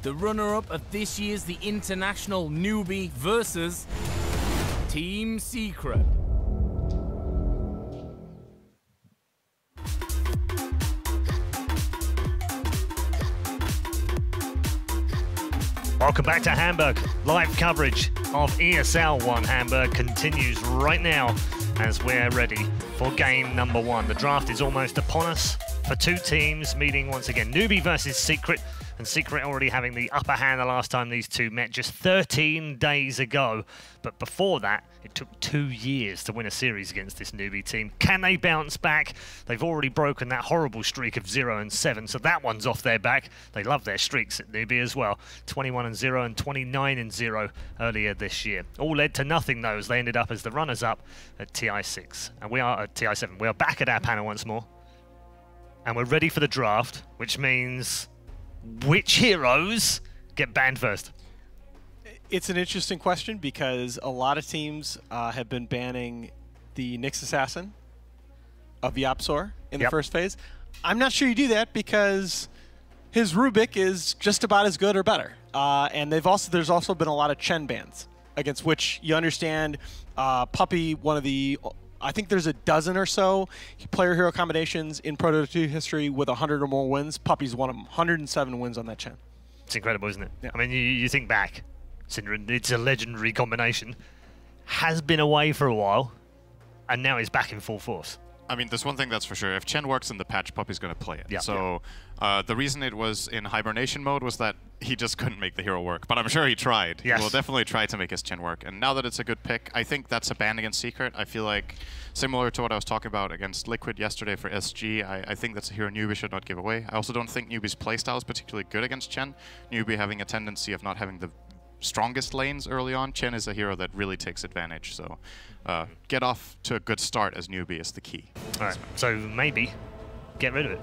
the runner-up of this year's The International Newbee versus Team Secret. Welcome back to Hamburg. Live coverage of ESL One Hamburg continues right now as we're ready for game number 1. The draft is almost upon us for two teams meeting once again. Newbee versus Secret, and Secret already having the upper hand the last time these two met just 13 days ago. But before that, it took 2 years to win a series against this Newbee team. Can they bounce back? They've already broken that horrible streak of 0-7, so that one's off their back. They love their streaks at Newbee as well. 21-0 and 29-0 earlier this year. All led to nothing though, as they ended up as the runners-up at TI6. And we are at TI7. We are back at our panel once more. And we're ready for the draft, which means which heroes get banned first? It's an interesting question because a lot of teams have been banning the Nyx Assassin of Yapsor in the first phase. I'm not sure you do that because his Rubik is just about as good or better. And there's also been a lot of Chen bans against which you understand Puppey, one of the, I think there's a dozen or so player hero combinations in Pro Dota 2 history with 100 or more wins. Puppey's one of them, 107 wins on that Chen. It's incredible, isn't it? Yeah. I mean, you think back, it's a legendary combination. Has been away for a while, and now he's back in full force. I mean, there's one thing that's for sure. If Chen works in the patch, Puppey's going to play it. Yeah. So the reason it was in hibernation mode was that he just couldn't make the hero work. But I'm sure he tried. Yes. He will definitely try to make his Chen work. And now that it's a good pick, I think that's a ban against Secret. I feel like, similar to what I was talking about against Liquid yesterday for SG, I think that's a hero Newbee should not give away. I also don't think Newbee's playstyle is particularly good against Chen. Newbee having a tendency of not having the strongest lanes early on. Chen is a hero that really takes advantage. So get off to a good start as Newbee is the key. All right, so maybe get rid of it.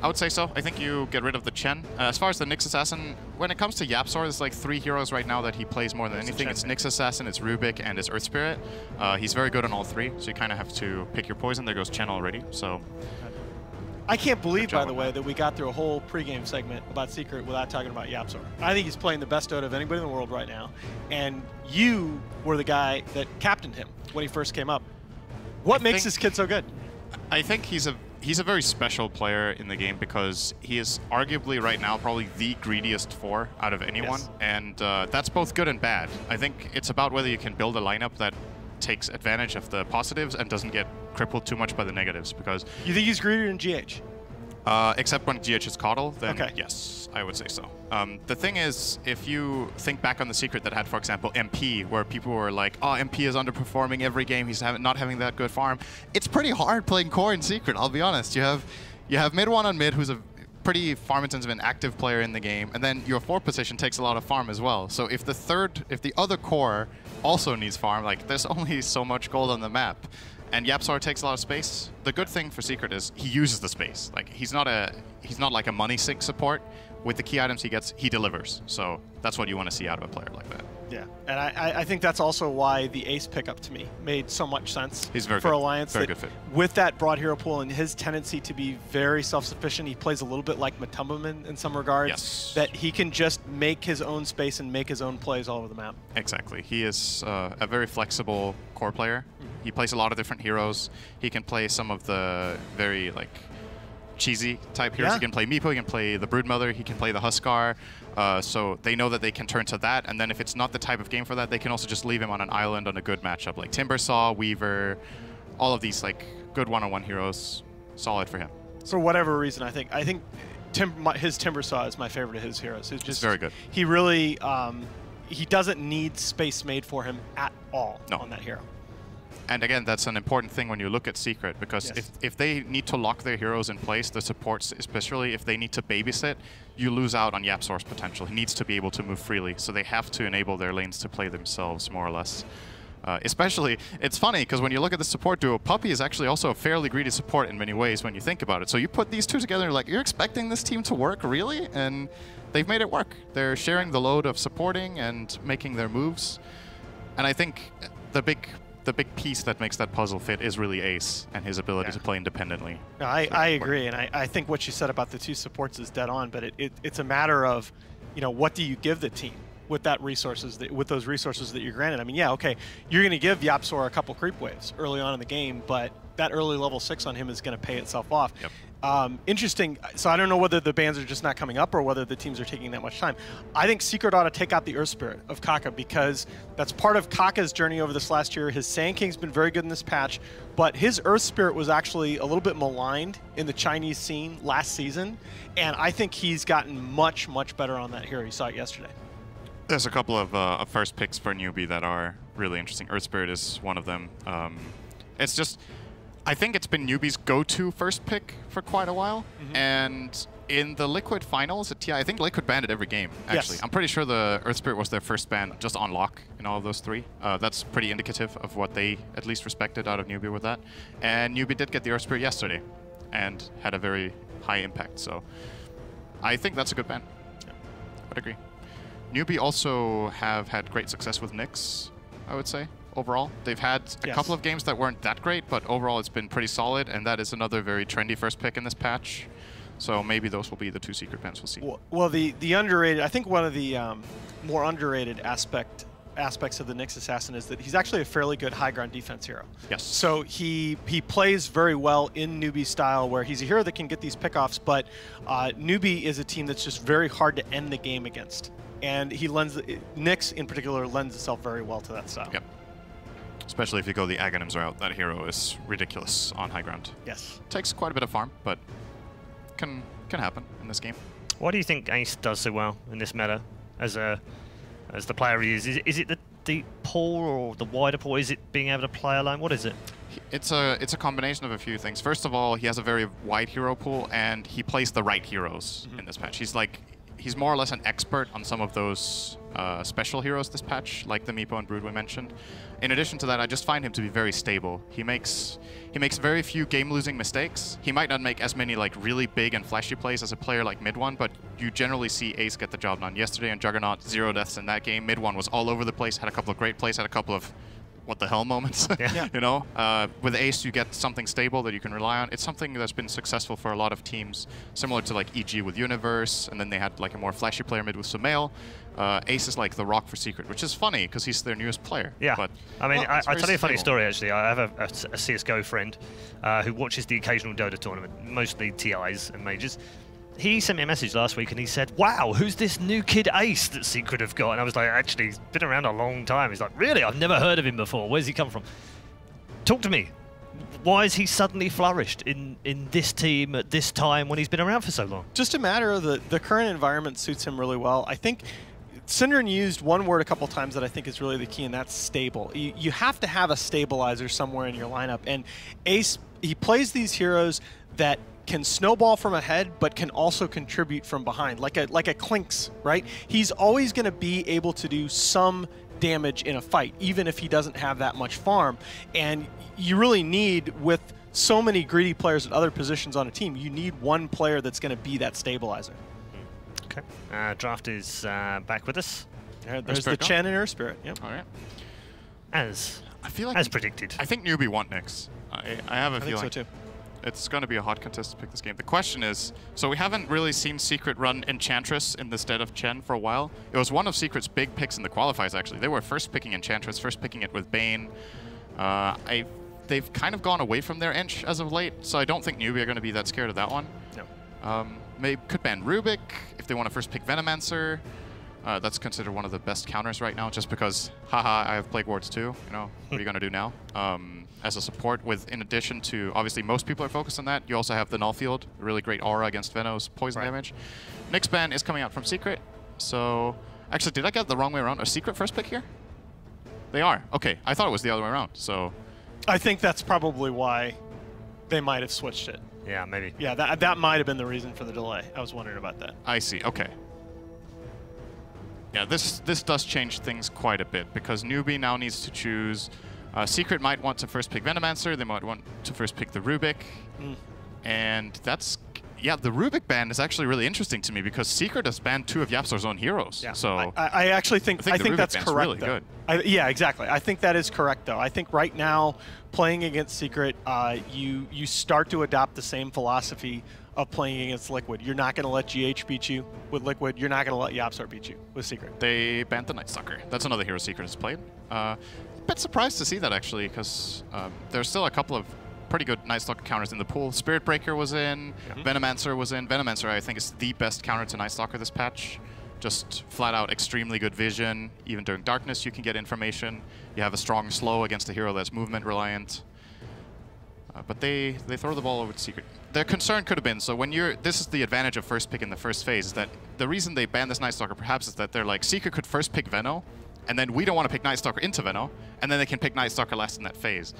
I would say so. I think you get rid of the Chen. As far as the Nyx Assassin, when it comes to Yapsor, there's like 3 heroes right now that he plays more than anything. It's Nyx Assassin, it's Rubik, and it's Earth Spirit. He's very good on all 3, so you kind of have to pick your poison. There goes Chen already. So I can't believe, by the way, that we got through a whole pregame segment about Secret without talking about Yapsor. I think he's playing the best Dota of anybody in the world right now. And you were the guy that captained him when he first came up. What makes this kid so good? I think he's a very special player in the game because he is arguably right now probably the greediest 4 out of anyone. Yes. And that's both good and bad. I think it's about whether you can build a lineup that takes advantage of the positives and doesn't get crippled too much by the negatives. Because you think he's greedier than GH? Except when GH is Coddle, then okay. Yes, I would say so. The thing is, if you think back on the Secret that had, for example, MP, where people were like, oh, MP is underperforming every game, he's not having that good farm. It's pretty hard playing core in Secret, I'll be honest. You have mid 1 on mid, who's a pretty farm-intensive and active player in the game, and then your 4th position takes a lot of farm as well. So if the other core also needs farm, like there's only so much gold on the map. And Yapsor takes a lot of space. The good thing for Secret is he uses the space. Like he's not like a money sink support. With the key items he gets, he delivers. So that's what you want to see out of a player like that. Yeah, and I think that's also why the Ace pickup to me made so much sense. He's very for good. Alliance. Very good fit. With that broad hero pool and his tendency to be very self-sufficient, he plays a little bit like Matumbaman in some regards. Yes. That he can just make his own space and make his own plays all over the map. Exactly. He is a very flexible core player. He plays a lot of different heroes. He can play some of the very cheesy type heroes. Yeah. He can play Meepo, he can play the Broodmother, he can play the Huskar. So they know that they can turn to that, and then if it's not the type of game for that, they can also just leave him on an island on a good matchup, like Timbersaw, Weaver, all of these good one-on-one heroes, solid for him. For whatever reason, I think his Timbersaw is my favorite of his heroes. It's very good. He really he doesn't need space made for him at all on that hero. And again, that's an important thing when you look at Secret, because if they need to lock their heroes in place, the supports, especially if they need to babysit, you lose out on Yapsor's potential. He needs to be able to move freely, so they have to enable their lanes to play themselves, more or less. Especially, it's funny, because when you look at the support duo, Puppey is actually also a fairly greedy support in many ways when you think about it. So you put these two together, and you're expecting this team to work, really? And they've made it work. They're sharing the load of supporting and making their moves. And I think the big the big piece that makes that puzzle fit is really Ace and his ability to play independently. No, I agree, and I think what you said about the two supports is dead on. But it's a matter of, what do you give the team with those resources that you're granted? I mean, yeah, okay, you're going to give YapzOr a couple creep waves early on in the game, but that early level 6 on him is going to pay itself off. Yep. Interesting. So I don't know whether the bans are just not coming up or whether the teams are taking that much time. I think Secret ought to take out the Earth Spirit of Kaka because that's part of Kaka's journey over this last year. His Sand King's been very good in this patch, but his Earth Spirit was actually a little bit maligned in the Chinese scene last season, and I think he's gotten much, much better on that hero. You saw it yesterday. There's a couple of first picks for Newbee that are really interesting. Earth Spirit is one of them. It's just... I think it's been Newbee's go-to first pick for quite a while, and in the Liquid finals at TI, I think Liquid banned it every game, actually. Yes. I'm pretty sure the Earth Spirit was their first ban just on lock in all of those 3. That's pretty indicative of what they at least respected out of Newbee with that. And Newbee did get the Earth Spirit yesterday and had a very high impact, so I think that's a good ban. Yeah, I'd agree. Newbee also have had great success with Nyx, I would say. Overall, they've had a couple of games that weren't that great, but overall it's been pretty solid, and that is another very trendy first pick in this patch. So maybe those will be the 2 secret bans we'll see. Well, the underrated, I think one of the more underrated aspects of the Nyx Assassin is that he's actually a fairly good high ground defense hero. Yes. So he plays very well in Newbee style, where he's a hero that can get these pickoffs, but Newbee is a team that's just very hard to end the game against, and Nyx in particular lends itself very well to that style. Yep. Especially if you go the Aghanims route, that hero is ridiculous on high ground. Yes. Takes quite a bit of farm, but can happen in this game. Why do you think Ace does so well in this meta as the player he is? Is it the deep pool or the wider pool? Is it being able to play alone? What is it? It's a combination of a few things. First of all, he has a very wide hero pool, and he plays the right heroes in this patch. He's more or less an expert on some of those special heroes this patch, like the Meepo and Brood we mentioned. In addition to that, I just find him to be very stable. He makes very few game-losing mistakes. He might not make as many like really big and flashy plays as a player like Mid-1, but you generally see Ace get the job done. Yesterday in Juggernaut, 0 deaths in that game. Mid-1 was all over the place, had a couple of great plays, had a couple of what the hell moments. Yeah. You know, with Ace, you get something stable that you can rely on. It's something that's been successful for a lot of teams, similar to like EG with Universe, and then they had like a more flashy player mid with Sumail. Ace is like the rock for Secret, which is funny because he's their newest player. Yeah, but, I mean, well, I'll tell you a funny stable. story actually. I have a CSGO friend who watches the occasional Dota tournament, mostly TIs and majors. He sent me a message last week and he said, wow, who's this new kid Ace that Secret have got? And I was like, actually, he's been around a long time. He's like, really? I've never heard of him before. Where's he come from? Talk to me. Why is he suddenly flourished in this team at this time when he's been around for so long? Just a matter of the current environment suits him really well. I think Synderen used one word a couple times that I think is really the key, and that's stable. You have to have a stabilizer somewhere in your lineup, and Ace, he plays these heroes that can snowball from ahead, but can also contribute from behind, like a Clinks, right? He's always going to be able to do some damage in a fight, even if he doesn't have that much farm. And you really need, with so many greedy players at other positions on a team, you need one player that's going to be that stabilizer. Okay. Draft is back with us. There's the Chen and Earth Spirit. Yep. All right. As predicted. I think Newbee want Nyx. I have a feeling. I think so too. It's going to be a hot contest to pick this game. The question is, so we haven't really seen Secret run Enchantress in the stead of Chen for a while. It was one of Secret's big picks in the qualifiers, actually. They were first picking Enchantress, first picking it with Bane. They've kind of gone away from their Ench as of late, so I don't think Newbee are going to be that scared of that one. No. Maybe could ban Rubik if they want to first pick Venomancer. That's considered one of the best counters right now, just because, haha, I have Plague Wards too. You know, what are you going to do now? As a support, in addition to, obviously most people are focused on that, you also have the Null Field, a really great aura against Venom's poison damage. Nyx ban is coming out from Secret, so... Actually, did I get the wrong way around? Are Secret first pick here? They are. Okay, I thought it was the other way around, so... I think that's probably why they might have switched it. Yeah, maybe. Yeah, that might have been the reason for the delay. I was wondering about that. I see, okay. Yeah, this does change things quite a bit, because Newbee now needs to choose... Secret might want to first pick Venomancer, they might want to first pick the Rubik, and that's yeah, the Rubik ban is actually really interesting to me because Secret has banned 2 of YapzOr's own heroes. Yeah. So I actually think that's correct. Really though. good. Yeah, exactly. I think that is correct though. I think right now playing against Secret, you start to adopt the same philosophy of playing against Liquid. You're not going to let GH beat you with Liquid. You're not going to let YapzOr beat you with Secret. They banned the Night Stalker. That's another hero Secret has played. A bit surprised to see that actually because there's still a couple of pretty good Night Stalker counters in the pool. Spirit Breaker was in, Venomancer was in. Venomancer, I think, is the best counter to Night Stalker this patch. Just flat out extremely good vision. Even during darkness, you can get information. You have a strong slow against a hero that's movement reliant. But they throw the ball over to Secret. Their concern could have been, so when this is the advantage of first pick in the first phase, is that the reason they banned this Night Stalker perhaps is that they're like, Secret could first pick Veno, and then we don't want to pick Night Stalker into Veno, and then they can pick Night Stalker last in that phase.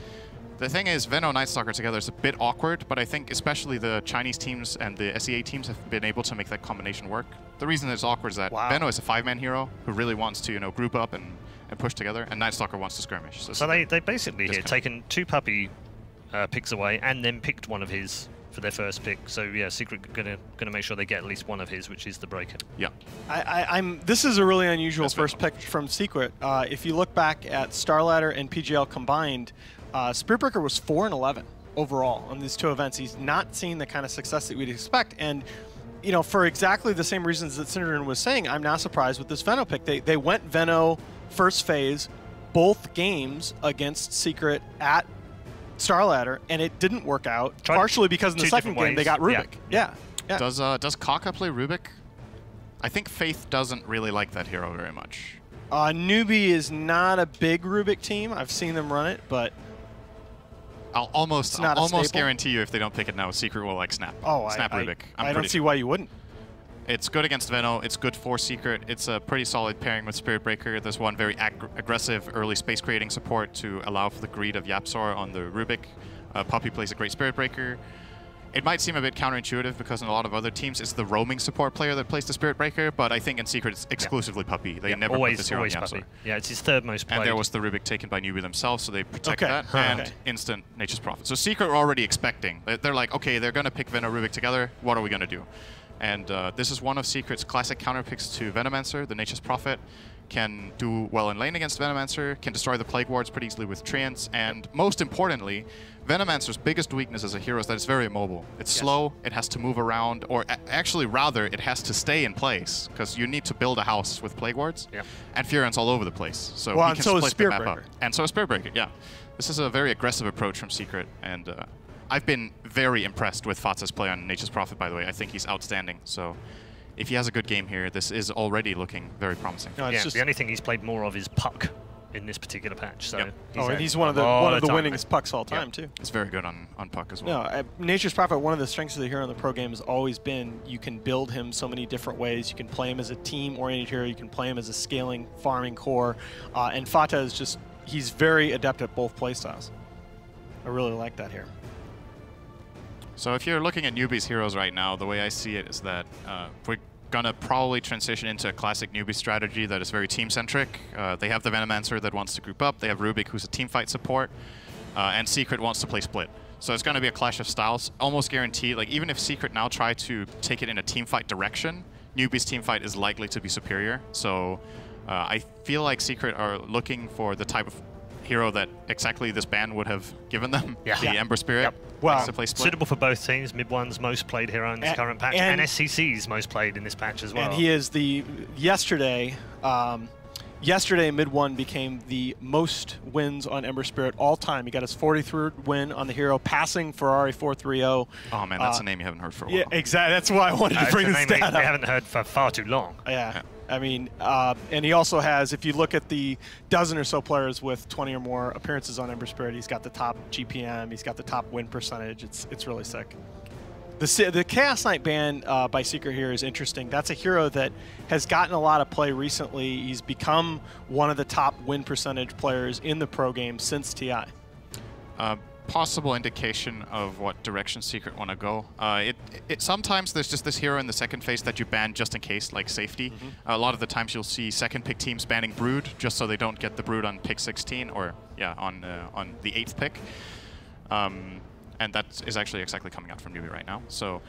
The thing is, Veno and Night Stalker together is a bit awkward, but I think especially the Chinese teams and the SEA teams have been able to make that combination work. The reason it's awkward is that Veno is a 5-man hero who really wants to, group up and push together, and Night Stalker wants to skirmish. So they basically here taken 2 puppy picks away and then picked one of his for their first pick. So yeah, Secret gonna make sure they get at least one of his, which is the Breaker. Yeah. This is a really unusual first pick from Secret. If you look back at Starladder and PGL combined, Spirit Breaker was 4-11 overall on these 2 events. He's not seen the kind of success that we'd expect, and for exactly the same reasons that Synderen was saying, I'm not surprised with this Veno pick. They went Veno first phase, both games against Secret at Starladder, and it didn't work out, partially because in the second game they got Rubik. Yeah. Does Kaka play Rubik? I think Faith doesn't really like that hero very much. Newbee is not a big Rubik team. I've seen them run it, but I'll almost guarantee you if they don't pick it now, Secret will snap. Snap Rubik. I don't see why you wouldn't. It's good against Veno. It's good for Secret. It's a pretty solid pairing with Spirit Breaker. There's one very aggressive early space creating support to allow for the greed of YapzOr on the Rubik. Puppy plays a great Spirit Breaker. It might seem a bit counterintuitive because in a lot of other teams it's the roaming support player that plays the Spirit Breaker, but I think in Secret it's exclusively Puppy. They never put this hero on YapzOr. Yeah, it's his 3rd most played. And there was the Rubik taken by Newbee themselves, so they protect that, and instant Nature's Prophet. So Secret are already expecting. They're like, okay, they're going to pick Veno Rubik together. What are we going to do? And this is one of Secret's classic counter picks to Venomancer, the Nature's Prophet. Can do well in lane against Venomancer, can destroy the Plague Wards pretty easily with Treants, and most importantly, Venomancer's biggest weakness as a hero is that it's very immobile. It's slow, it has to move around, or actually rather, it has to stay in place, because you need to build a house with Plague Wards, and Furion's all over the place. So he can split the map up. And so is Spirit Breaker, yeah. This is a very aggressive approach from Secret, and I've been very impressed with Fatsa's play on Nature's Prophet, by the way. I think he's outstanding, so if he has a good game here, this is already looking very promising. No, the only thing he's played more of is Puck in this particular patch. So and he's one of the winningest Pucks all time too. It's very good on Puck as well. No, Nature's Prophet, one of the strengths of the hero in the pro game has always been you can build him so many different ways. You can play him as a team-oriented hero. You can play him as a scaling, farming core. And Fata is just, he's very adept at both playstyles. I really like that here. So if you're looking at Newbee's heroes right now, the way I see it is that we're going to probably transition into a classic Newbee strategy that is very team-centric. They have the Venomancer that wants to group up. They have Rubik, who's a teamfight support. And Secret wants to play split. So it's going to be a clash of styles. Almost guaranteed, even if Secret now try to take it in a teamfight direction, Newbee's teamfight is likely to be superior. So I feel like Secret are looking for the type of hero that exactly this ban would have given them, the Ember Spirit. Well, to play split. Suitable for both teams. Mid-One's most played hero in this current patch, and SCC's most played in this patch as well. And he is the, yesterday Mid-One became the most wins on Ember Spirit all time. He got his 43rd win on the hero, passing Ferrari 430. Oh man, that's a name you haven't heard for a while. Yeah, exactly. That's why I wanted to bring this stat up. We haven't heard for far too long. Yeah. I mean, and he also has, if you look at the dozen or so players with 20 or more appearances on Ember Spirit, he's got the top GPM, he's got the top win percentage. It's really sick. The Chaos Knight ban by Secret here is interesting. That's a hero that has gotten a lot of play recently. He's become one of the top win percentage players in the pro game since TI. Possible indication of what direction Secret want to go. Sometimes there's just this hero in the second phase that you ban just in case, like safety. A lot of the times you'll see second pick teams banning Brood just so they don't get the Brood on pick 16 or on the 8th pick. And that is actually exactly coming out from Newbee right now. So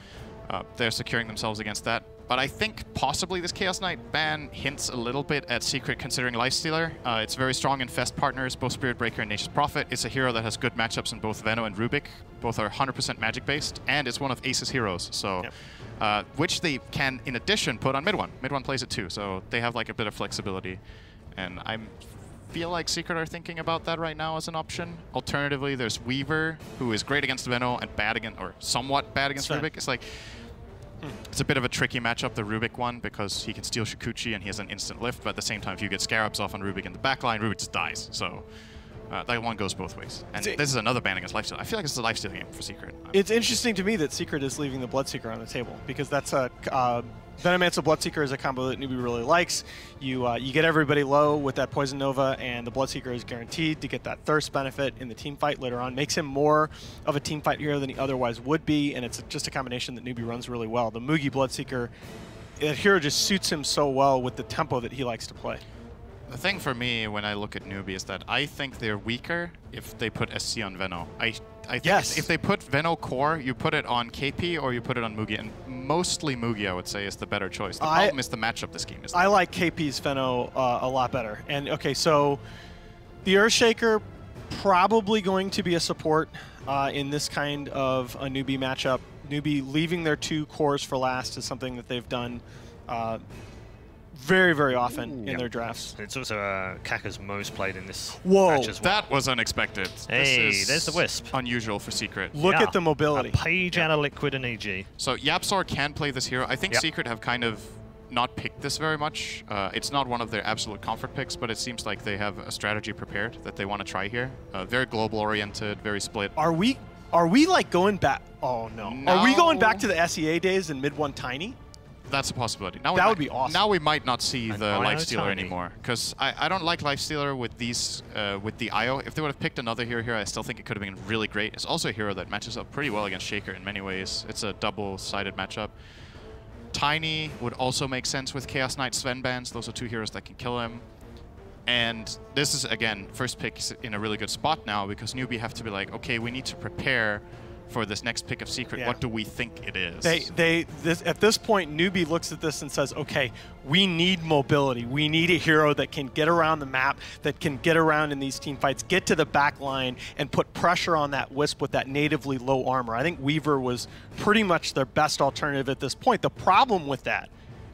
they're securing themselves against that. But I think possibly this Chaos Knight ban hints a little bit at Secret considering Lifestealer. It's very strong in Fest partners, both Spirit Breaker and Nature's Prophet. It's a hero that has good matchups in both Venno and Rubik. Both are 100% magic based, and it's one of Ace's heroes, so which they can, in addition, put on mid one. Mid one plays it too, so they have like a bit of flexibility. And I feel like Secret are thinking about that right now as an option. Alternatively, there's Weaver, who is great against Venno and bad against, or somewhat bad against Rubik. It's like, it's a bit of a tricky matchup, the Rubik one, because he can steal Shikuchi and he has an instant lift, but at the same time, if you get Scarabs off on Rubik in the backline, Rubik just dies. So that one goes both ways. And this is another ban against Lifesteal. I feel like it's a Lifesteal game for Secret. It's interesting to me that Secret is leaving the Bloodseeker on the table, because that's a Venomancer Bloodseeker is a combo that Newbee really likes. You get everybody low with that Poison Nova, and the Bloodseeker is guaranteed to get that Thirst benefit in the team fight later on. Makes him more of a team fight hero than he otherwise would be, and it's just a combination that Newbee runs really well. The Mugi Bloodseeker, that hero just suits him so well with the tempo that he likes to play. The thing for me when I look at Newbee is that I think they're weaker if they put SC on Venno. I think if they put Venno core, you put it on KP or you put it on Mugi, and mostly Mugi, I would say, is the better choice. The problem is the matchup this game is. I like KP's Venno a lot better. And okay, so the Earthshaker probably going to be a support in this kind of a Newbee matchup. Newbee leaving their 2 cores for last is something that they've done very, very often in their drafts. It's also Kaka's most played in this Whoa, match as well. That was unexpected. Hey, this is there's the Wisp. Unusual for Secret. Look at the mobility. A page out of Liquid and EG. So Yapzor can play this hero. I think Secret have kind of not picked this very much. It's not one of their absolute comfort picks, but it seems like they have a strategy prepared that they want to try here. Very global oriented, very split. Are we like going back? Oh no. Are we going back to the SEA days and mid 1 Tiny? That's a possibility. Now that would be awesome. Now we might not see the Lifestealer anymore, because I don't like Lifestealer with these with the IO. If they would have picked another hero here, I still think it could have been really great. It's also a hero that matches up pretty well against Shaker in many ways. It's a double-sided matchup. Tiny would also make sense with Chaos Knight Sven bans. Those are 2 heroes that can kill him. And this is, again, first pick in a really good spot now, because Newbee have to be like, okay, we need to prepare for this next pick of Secret. What do we think it is? At this point, Newbee looks at this and says, okay, we need mobility. We need a hero that can get around the map, that can get around in these team fights, get to the back line, and put pressure on that Wisp with that natively low armor. I think Weaver was pretty much their best alternative at this point. The problem with that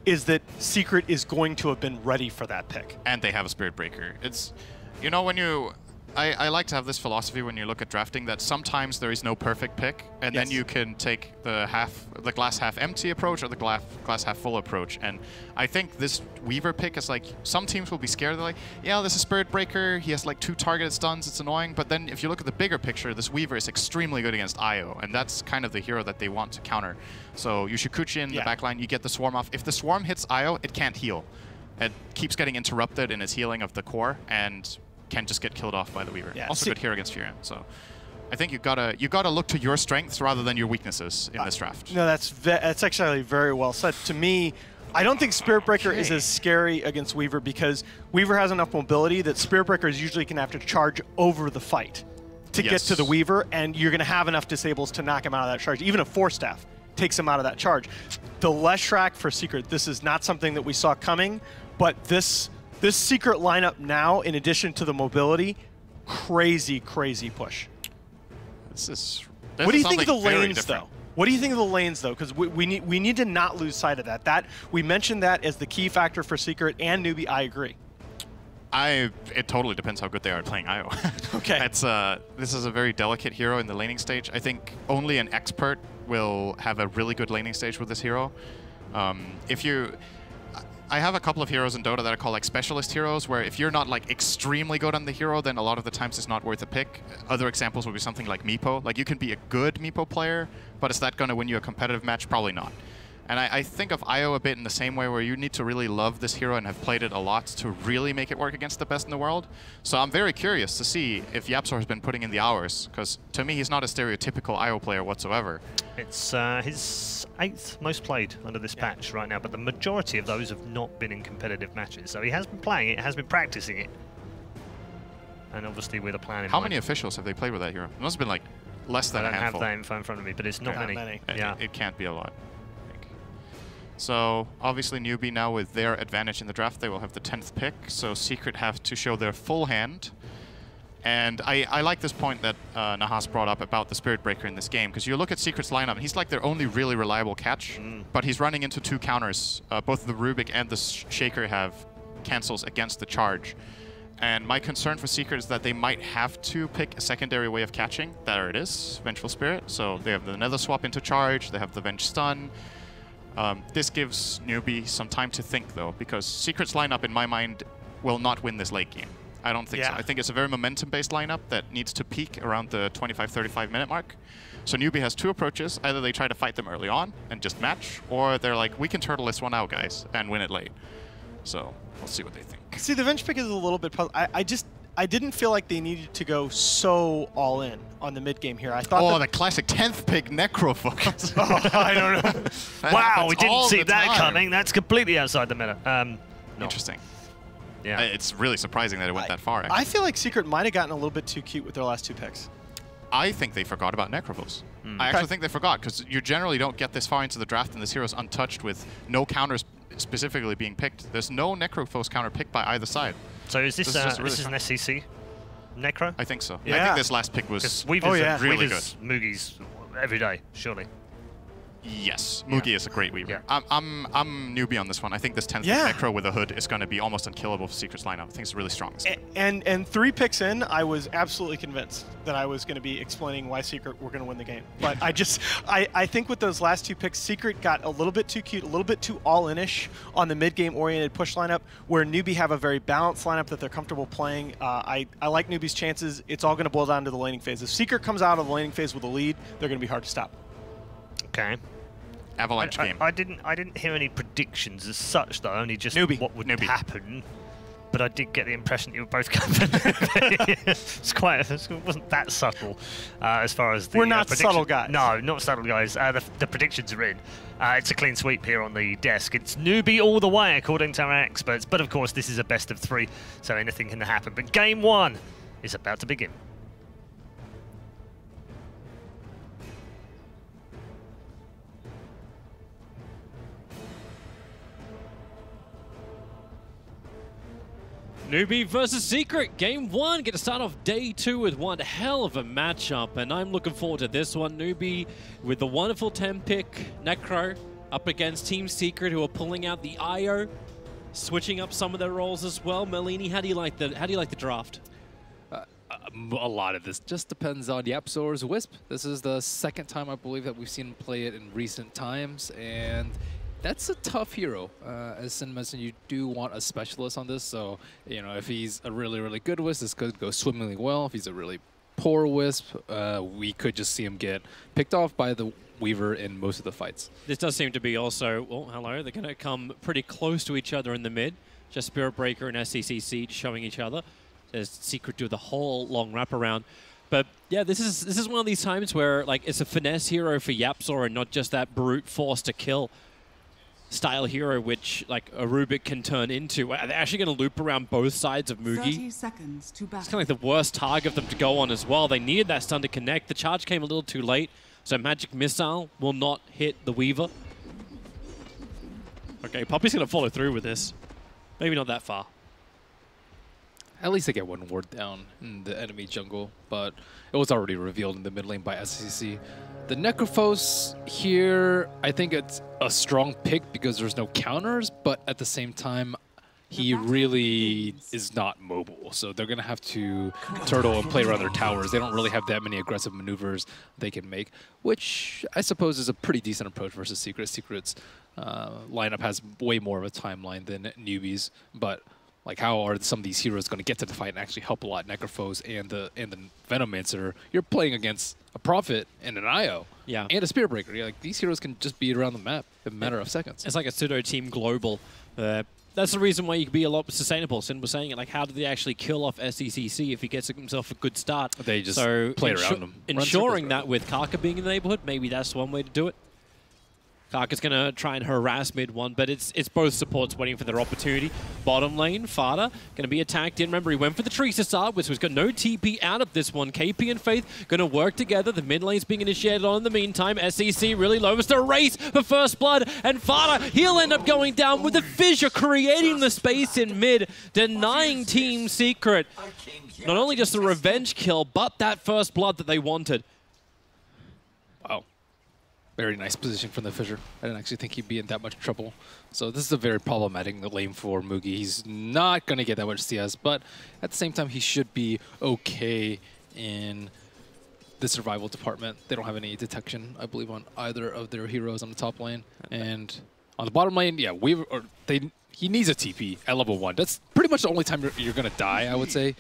is that Secret is going to have been ready for that pick. And they have a Spirit Breaker. It's, you know, when you... I like to have this philosophy when you look at drafting that sometimes there is no perfect pick, and then you can take the glass half empty approach or the glass half full approach. And I think this Weaver pick is like, some teams will be scared. They're like, yeah, this is Spirit Breaker. He has like 2 targeted stuns. It's annoying. But then if you look at the bigger picture, this Weaver is extremely good against IO, and that's kind of the hero that they want to counter. So you Shikuchi in the backline, you get the Swarm off. If the Swarm hits IO, it can't heal. It keeps getting interrupted in its healing of the core, and can just get killed off by the Weaver. Also good hero against Furion. So I think you gotta look to your strengths rather than your weaknesses in this draft. No, that's actually very well said. To me, I don't think Spirit Breaker is as scary against Weaver, because Weaver has enough mobility that Spirit Breakers usually can have to charge over the fight to get to the Weaver, and you're going to have enough disables to knock him out of that charge. Even a Force Staff takes him out of that charge. The Leshrac for Secret, this is not something that we saw coming, but this Secret lineup now, in addition to the mobility, crazy, crazy push. What do you think of the lanes, though? What do you think of the lanes, though? Because we need to not lose sight of that. We mentioned that as the key factor for Secret and Newbee. I agree. It totally depends how good they are at playing IO. Okay. This is a very delicate hero in the laning stage. I think only an expert will have a really good laning stage with this hero. I have a couple of heroes in Dota that I call like specialist heroes, where if you're not like extremely good on the hero, then a lot of the times it's not worth a pick. Other examples would be something like Meepo. Like, you can be a good Meepo player, but is that going to win you a competitive match? Probably not. And I think of IO a bit in the same way, where you need to really love this hero and have played it a lot to really make it work against the best in the world. So I'm very curious to see if Yapzor has been putting in the hours, because to me he's not a stereotypical IO player whatsoever. It's his 8th most played under this patch right now, but the majority of those have not been in competitive matches. So he has been playing it, has been practicing it, and obviously with a plan in mind. How many officials have they played with that hero? It must have been like less than a handful. I don't have that info in front of me, but it's not many. Many. Yeah. It can't be a lot. So obviously Newbee now with their advantage in the draft, they will have the 10th pick. So Secret have to show their full hand. And I like this point that Nahas brought up about the Spirit Breaker in this game, because you look at Secret's lineup, he's like their only really reliable catch, but he's running into 2 counters. Both the Rubik and the Shaker have cancels against the charge. And my concern for Secret is that they might have to pick a secondary way of catching. There it is, Vengeful Spirit. So they have the Nether Swap into charge, they have the Venge Stun. This gives Newbee some time to think, though, because Secret's lineup, in my mind, will not win this late game. I don't think so. I think it's a very momentum-based lineup that needs to peak around the 25-35 minute mark. So Newbee has 2 approaches. Either they try to fight them early on and just match, or they're like, we can turtle this one out, guys, and win it late. So we'll see what they think. See, the Venge pick is a little bit puzzled. I didn't feel like they needed to go so all in on the mid game here. I thought. Oh, the classic 10th pick Necrophos. I don't know. Wow, we didn't see that coming. That's completely outside the meta. No. Interesting. Yeah, it's really surprising that it went that far. Actually. I feel like Secret might have gotten a little bit too cute with their last 2 picks. I think they forgot about Necrophos. I actually think they forgot, because you generally don't get this far into the draft and this hero's untouched with no counters specifically being picked. There's no Necrophos counter picked by either side. So is this an SCC Necro? I think so. Yeah. I think this last pick was Weaver's really good. Mugi's every day, surely. Yes, Mugi is a great Weaver. Yeah. I'm Newbee on this one. I think this 10th Necro with a hood is going to be almost unkillable for Secret's lineup. I think it's really strong. And 3 picks in, I was absolutely convinced that I was going to be explaining why Secret were going to win the game. But I think with those last 2 picks, Secret got a little bit too cute, a little bit too all-in-ish on the mid-game oriented push lineup, where Newbee have a very balanced lineup that they're comfortable playing. I like Newbee's chances. It's all going to boil down to the laning phase. If Secret comes out of the laning phase with a lead, they're going to be hard to stop. Okay. Avalanche game. I didn't hear any predictions as such, though. Only just what would happen. But I did get the impression that you were both going. It wasn't that subtle as far as the We're not subtle guys. No, not subtle guys. The predictions are in. It's a clean sweep here on the desk. It's Newbee all the way, according to our experts. But of course, this is a best of 3, so anything can happen. But game 1 is about to begin. Newbee versus Secret, game 1. Get to start off day 2 with one hell of a matchup, and I'm looking forward to this one. Newbee with the wonderful 10 pick Necro up against Team Secret, who are pulling out the IO, switching up some of their roles as well. Merlini, how do you like the draft? A lot of this just depends on YapzOr's Wisp. This is the 2nd time I believe that we've seen him play it in recent times, and that's a tough hero. As Sin mentioned, you do want a specialist on this, so if he's a really, really good Wisp, this could go swimmingly well. If he's a really poor Wisp, we could just see him get picked off by the Weaver in most of the fights. This does seem to be also, well, hello, they're going to come pretty close to each other in the mid. Just Spirit Breaker and SCCC showing each other. There's Secret do the whole long wraparound. But yeah, this is one of these times where it's a finesse hero for YapzOr and not just that brute force to kill style hero, which a Rubik can turn into. They're actually going to loop around both sides of Mugi. 30 seconds to battle. It's kind of like the worst target of them to go on as well. They needed that stun to connect. The charge came a little too late, so Magic Missile will not hit the Weaver. Okay, Poppy's going to follow through with this. Maybe not that far. At least they get one ward down in the enemy jungle, but it was already revealed in the mid lane by SCC. The Necrophos here, I think it's a strong pick because there's no counters, but at the same time, he really is not mobile. So they're going to have to turtle and play around their towers. They don't really have that many aggressive maneuvers they can make, which I suppose is a pretty decent approach versus Secret. Secret's lineup has way more of a timeline than Newbee's, but how are some of these heroes going to get to the fight and actually help a lot? Necrophos and the Venomancer, you're playing against a Prophet and an IO, and a Spirit Breaker. These heroes can just beat around the map in a matter of seconds. It's like a pseudo team global. That's the reason why you can be a lot sustainable. Sin was saying it, how do they actually kill off SCCC if he gets himself a good start? They just play around him. Ensuring that with Kaka being in the neighborhood, maybe that's one way to do it. Karka's going to try and harass mid one, but it's both supports waiting for their opportunity. Bottom lane, Fada going to be attacked in. Remember, he went for the trees to start with, so he's got no TP out of this one. KP and Faith going to work together. The mid lane's being initiated on in the meantime. SEC really low. It's a race for first blood, and Fada, he'll end up going down with the fissure, creating the space in mid, denying Team Secret not only just the revenge kill, but that first blood that they wanted. Wow. Very nice position from the Fissure. I didn't actually think he'd be in that much trouble. So this is a very problematic lane for Mugi. He's not going to get that much CS, but at the same time, he should be okay in the survival department. They don't have any detection, I believe, on either of their heroes on the top lane. And on the bottom lane, yeah, he needs a TP at level 1. That's pretty much the only time you're going to die, I would say.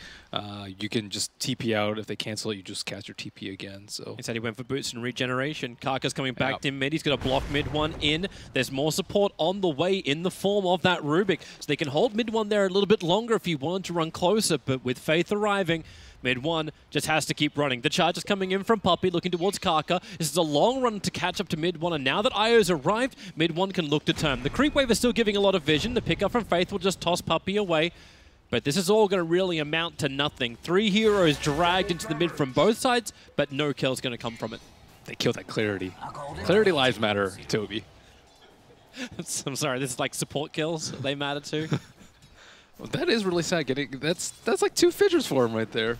You can just TP out. If they cancel it, you just cast your TP again. So Instead, he went for boots and regeneration. Karka's coming back to mid. He's going to block mid one in. There's more support on the way in the form of that Rubik. So they can hold mid one there a little bit longer if you want to run closer. But with Faith arriving, mid one just has to keep running. The charge is coming in from Puppey, looking towards Karka. This is a long run to catch up to mid one, and now that Io's arrived, mid one can look to turn. The creep wave is still giving a lot of vision. The pickup from Faith will just toss Puppey away. But this is all going to really amount to nothing. 3 heroes dragged into the mid from both sides, but no kill's going to come from it. they killed that Clarity. Clarity lives matter, Toby. I'm sorry, this is like support kills they matter too. Well, that is really sad. That's like 2 fissures for him right there.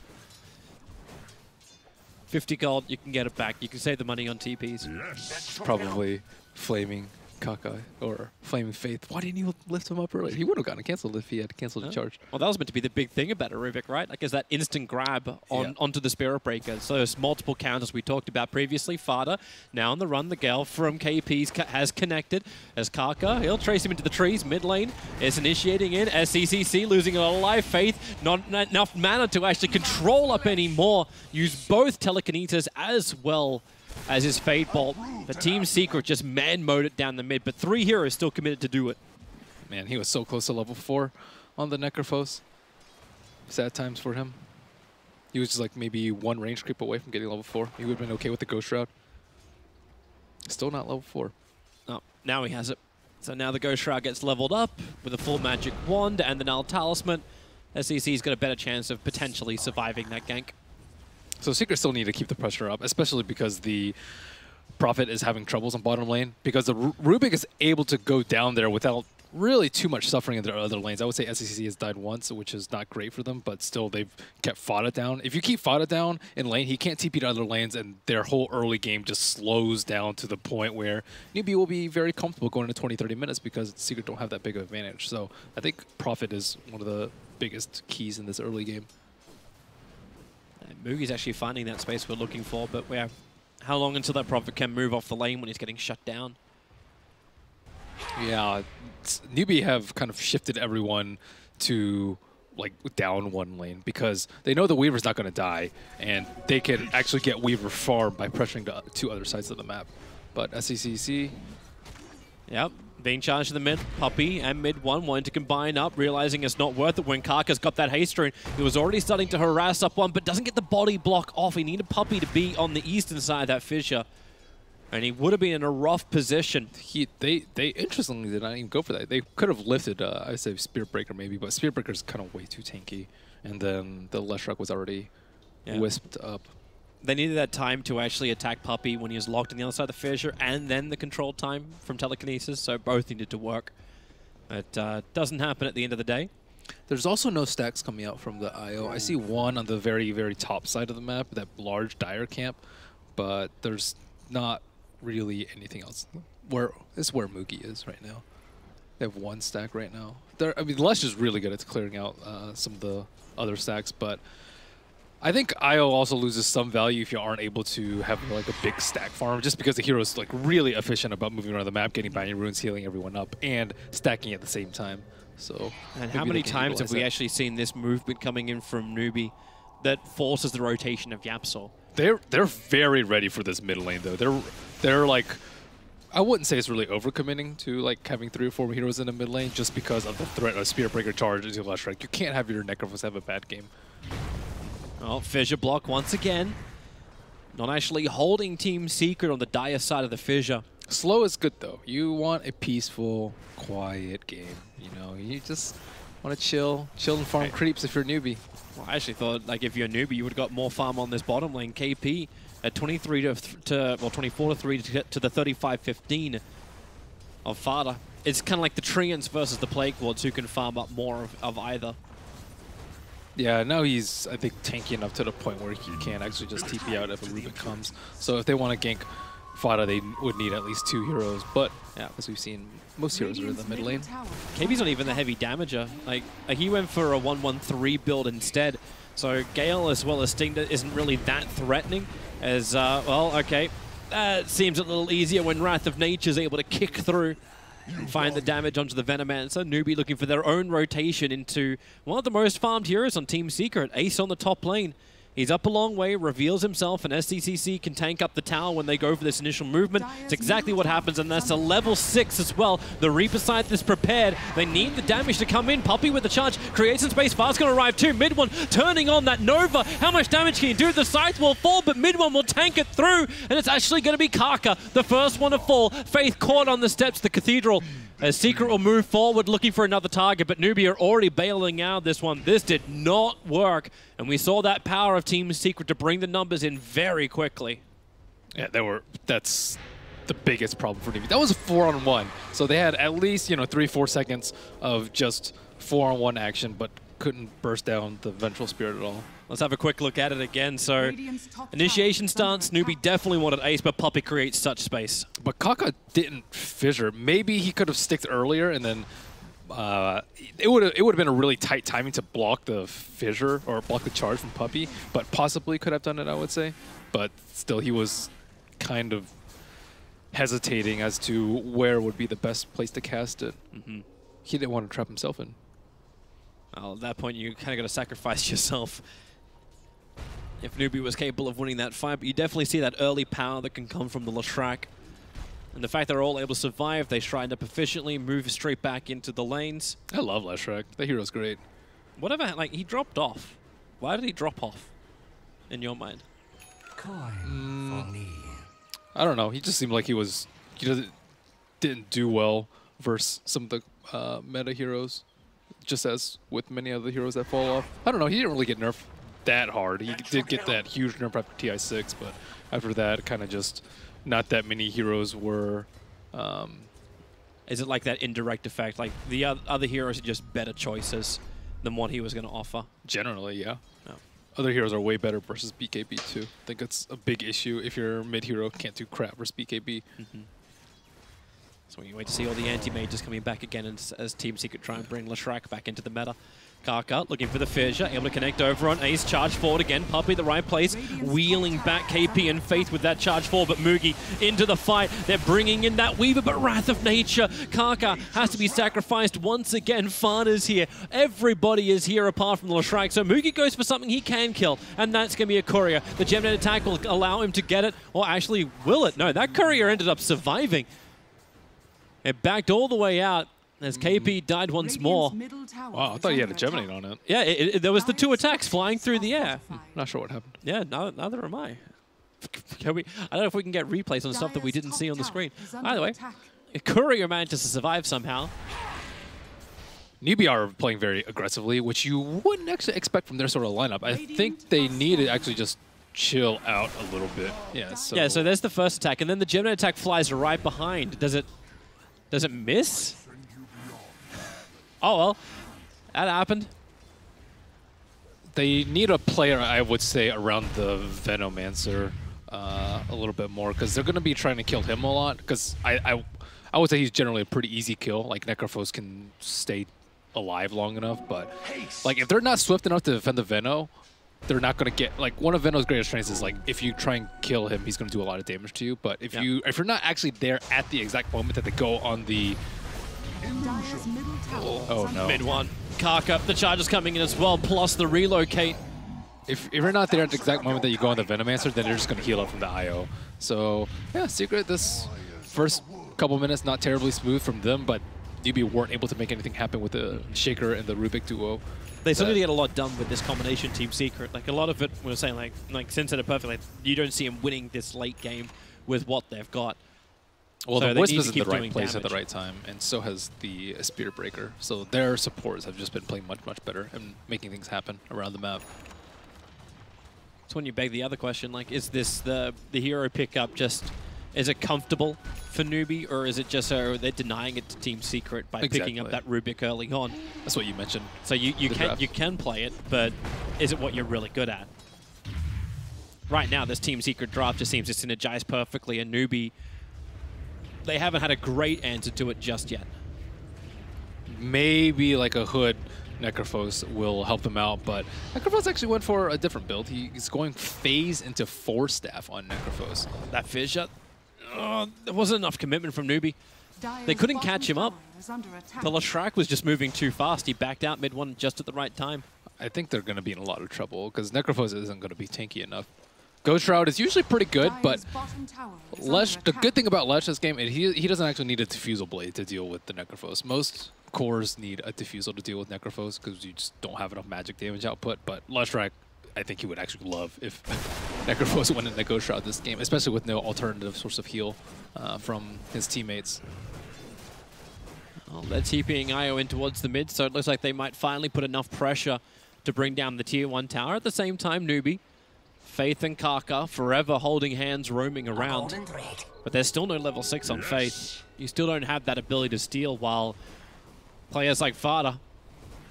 50 gold, you can get it back. You can save the money on TPs. It's probably Flaming Kakai or Flaming Faith. Why didn't you lift him up earlier? He would have gotten canceled if he had canceled the charge. Well, that was meant to be the big thing about Rubik, right? Like, is that instant grab onto the Spirit Breaker. So there's multiple counters we talked about previously. Fada, now on the run. The Gale from KP's has connected. As Karka, he'll trace him into the trees. Mid lane is initiating in. SCCC losing a lot of life. Faith, not enough mana to actually control up anymore. Use both Telekinesis as well as his Fade Bolt. The Team Secret just man-mode it down the mid, but 3 heroes still committed to do it. Man, he was so close to level 4 on the Necrophos. Sad times for him. He was just like maybe 1 range creep away from getting level 4. He would have been okay with the Ghost Shroud. Still not level 4. Oh, now he has it. So now the Ghost Shroud gets leveled up with a full magic wand and the Null Talisman. SEC's got a better chance of potentially surviving that gank. So Secret still need to keep the pressure up, especially because the Prophet is having troubles on bottom lane, because the Rubik is able to go down there without really too much suffering in their other lanes. I would say SCC has died once, which is not great for them, but still they've kept Fada down. If you keep Fada down in lane, he can't TP to other lanes, and their whole early game just slows down to the point where Newbee will be very comfortable going into 20-30 minutes because Secret don't have that big of advantage. So I think Prophet is one of the biggest keys in this early game. Mugi's actually finding that space we're looking for, but how long until that Prophet can move off the lane when he's getting shut down? Yeah, Newbee have kind of shifted everyone to like down 1 lane because they know the Weaver's not going to die, and they can actually get Weaver farm by pressuring the 2 other sides of the map. But SCCC... Yep, being charged to the mid. Puppey and mid 1 wanting to combine up, realizing it's not worth it when Karka's got that haste rune. He was already starting to harass up 1, but doesn't get the body block off. He needed Puppey to be on the eastern side of that fissure, and he would have been in a rough position. They interestingly did not even go for that. They could have lifted, I'd say Spirit Breaker maybe, but Spirit Breaker's kind of way too tanky, and then the Leshrac was already wisped up. They needed that time to actually attack Puppey when he was locked on the other side of the fissure, and then the control time from Telekinesis, so both needed to work. It doesn't happen at the end of the day. There's also no stacks coming out from the IO. I see 1 on the very, very top side of the map, that large Dire camp, but there's not really anything else. It's where Mugi is right now. They have 1 stack right now. I mean, Lesh is really good at clearing out some of the other stacks, but I think IO also loses some value if you aren't able to have like a big stack farm, just because the hero is like really efficient about moving around the map, getting binding runes, healing everyone up, and stacking at the same time. So, and how many times have we actually seen this movement coming in from Newbee that forces the rotation of Yapsor? They're very ready for this mid lane though. They're like, I wouldn't say it's really overcommitting to like having 3 or 4 heroes in the mid lane just because of the threat of Spirit Breaker charge into Leshrac. You can't have your Necrophos have a bad game. Oh, fissure block once again. Not actually holding Team Secret on the dire side of the fissure. Slow is good, though. You want a peaceful, quiet game. You know, you just want to chill and farm creeps if you're a newbie. Well, I actually thought, like, if you're a newbie, you would have got more farm on this bottom lane. KP at 23 to well, 24 to 3 to get to the 35-15 of Fada. It's kind of like the Treants versus the Plague Lords, who can farm up more of either. Yeah, now he's, I think, tanky enough to the point where he can actually just TP out if a Rubik comes. So if they want to gank Fada, they would need at least 2 heroes. But yeah, as we've seen, most heroes are in the mid lane. KP's not even the heavy damager. Like he went for a 1-1-3 build instead. So Gale as well as Sting isn't really that threatening. As, well, okay. That seems a little easier when Wrath of Nature is able to kick through and find the damage onto the Venomancer. Newbee looking for their own rotation into one of the most farmed heroes on Team Secret. Ace on the top lane. He's up a long way, reveals himself, and SCCC can tank up the tower when they go for this initial movement. It's exactly what happens, and that's a level 6 as well. The Reaper Scythe is prepared. They need the damage to come in. Puppey with the charge, creates some space. Fast going to arrive too. Mid one turning on that Nova. How much damage can he do? The Scythe will fall, but mid one will tank it through, and it's actually going to be Kaka, the first one to fall. Faith caught on the steps of the Cathedral. As Secret will move forward looking for another target, but Newbee are already bailing out this one. This did not work, and we saw that power of Team Secret to bring the numbers in very quickly. Yeah, that's the biggest problem for Newbee. That was a 4-on-1, so they had at least 3-4 seconds of just 4-on-1 action, but couldn't burst down the Vengeful Spirit at all. Let's have a quick look at it again. So, initiation stance, Newbee definitely wanted Ace, but Puppey creates such space. But Kaka didn't fissure. Maybe he could have sticked earlier, and then it would have been a really tight timing to block the fissure or block the charge from Puppey. But possibly could have done it, I would say. But still, he was kind of hesitating as to where would be the best place to cast it. He didn't want to trap himself in. Well, at that point, you kind of got to sacrifice yourself. If Newbee was capable of winning that fight, but you definitely see that early power that can come from the Leshrac. And the fact they're all able to survive, they shrine up efficiently, move straight back into the lanes. I love Leshrac. The hero's great. Whatever, like, he dropped off. Why did he drop off, in your mind? I don't know. He just seemed like he didn't do well versus some of the meta heroes, just as with many other heroes that fall off. I don't know. He didn't really get nerfed that hard. He did get that huge nerf after TI6, but after that, kind of just not that many heroes were. Is it like that indirect effect? Like the other heroes are just better choices than what he was going to offer? Generally, yeah. Oh. Other heroes are way better versus BKB too. I think it's a big issue if your mid hero can't do crap versus BKB. So we wait to see all the anti-mages coming back again as Team Secret try and bring Leshrac back into the meta. Kaka looking for the fissure, able to connect over on Ace, charge forward again, Puppey the right place, wheeling back KP and Faith with that charge forward, but Mugi into the fight. They're bringing in that Weaver, but Wrath of Nature. Kaka has to be sacrificed once again. Fada's here. Everybody is here apart from the Leshrac, so Mugi goes for something he can kill, and that's going to be a courier. The Gemnet attack will allow him to get it, or actually will it? No, that courier ended up surviving. It backed all the way out as KP died once more. Wow, I thought he had a Geminate on it. Yeah, there was the 2 attacks flying through the air. Not sure what happened. Yeah, neither am I. I don't know if we can get replays on stuff that we didn't see on the screen. Either way, Courier manages to survive somehow. Newbee are playing very aggressively, which you wouldn't actually expect from their sort of lineup. I think they need to actually just chill out a little bit. Yeah, so there's the first attack, and then the Gemini attack flies right behind. Does it miss? Oh, well, that happened. They need a player, I would say, around the Venomancer a little bit more, because they're going to be trying to kill him a lot, because I would say he's generally a pretty easy kill. Like, Necrophos can stay alive long enough, but like if they're not swift enough to defend the Veno, they're not going to get, like, one of Veno's greatest strengths is, like, if you try and kill him, he's going to do a lot of damage to you, but if you're not actually there at the exact moment that they go on the... Oh no. Mid one. Kaka, the charge is coming in as well, plus the relocate. If you're not there at the exact moment that you go on the Venomancer, then they're just going to heal up from the IO. So, yeah, Secret, this first couple minutes, not terribly smooth from them, but Newbee weren't able to make anything happen with the Shaker and the Rubik duo. They still need to get a lot done with this combination, Team Secret. Like, a lot of it, we were saying, like since it perfectly, you don't see them winning this late game with what they've got. Well, So the they Wisp need is to in the keep right doing place at the damage. right time, and so has the Spirit Breaker. So their supports have just been playing much, much better and making things happen around the map. That's when you beg the other question, like, is this the hero pickup just, is it comfortable for Newbee, or is it just they're denying it to Team Secret by picking up that Rubik early on? That's what you mentioned. So you can play it, but is it what you're really good at? Right now, this Team Secret draft just seems to synergize perfectly, and Newbee, they haven't had a great answer to it just yet. Maybe like a Hood Necrophos will help him out, but Necrophos actually went for a different build. He's going phase into 4 staff on Necrophos. That fissure, there wasn't enough commitment from Newbee. They couldn't catch him up. The Leshrac was just moving too fast. He backed out mid-1 just at the right time. I think they're going to be in a lot of trouble because Necrophos isn't going to be tanky enough. Ghost Shroud is usually pretty good, but Lesh, the good thing about Lesh this game is he doesn't actually need a Diffusal Blade to deal with the Necrophos. Most cores need a Diffusal to deal with Necrophos because you just don't have enough magic damage output, but Leshrac, I think he would actually love if Necrophos went into Ghost Shroud this game, especially with no alternative source of heal from his teammates. Well, they're TPing IO in towards the mid, so it looks like they might finally put enough pressure to bring down the Tier 1 tower. At the same time, Newbee, Faith and Kaka forever holding hands, roaming around. But there's still no level 6 on Faith. You still don't have that ability to steal, while players like Fada,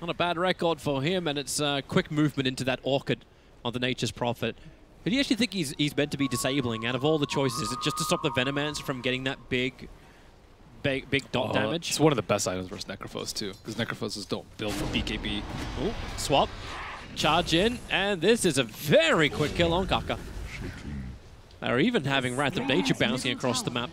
not a bad record for him, and it's quick movement into that Orchid on the Nature's Prophet. But do you actually think he's meant to be disabling? Out of all the choices, is it just to stop the Venomancer from getting that big dot damage? It's one of the best items versus Necrophos too, because Necrophoses don't build for BKB. Ooh, swap, charge in, and this is a very quick kill on Kaka. They're even having Wrath of Nature bouncing across the map.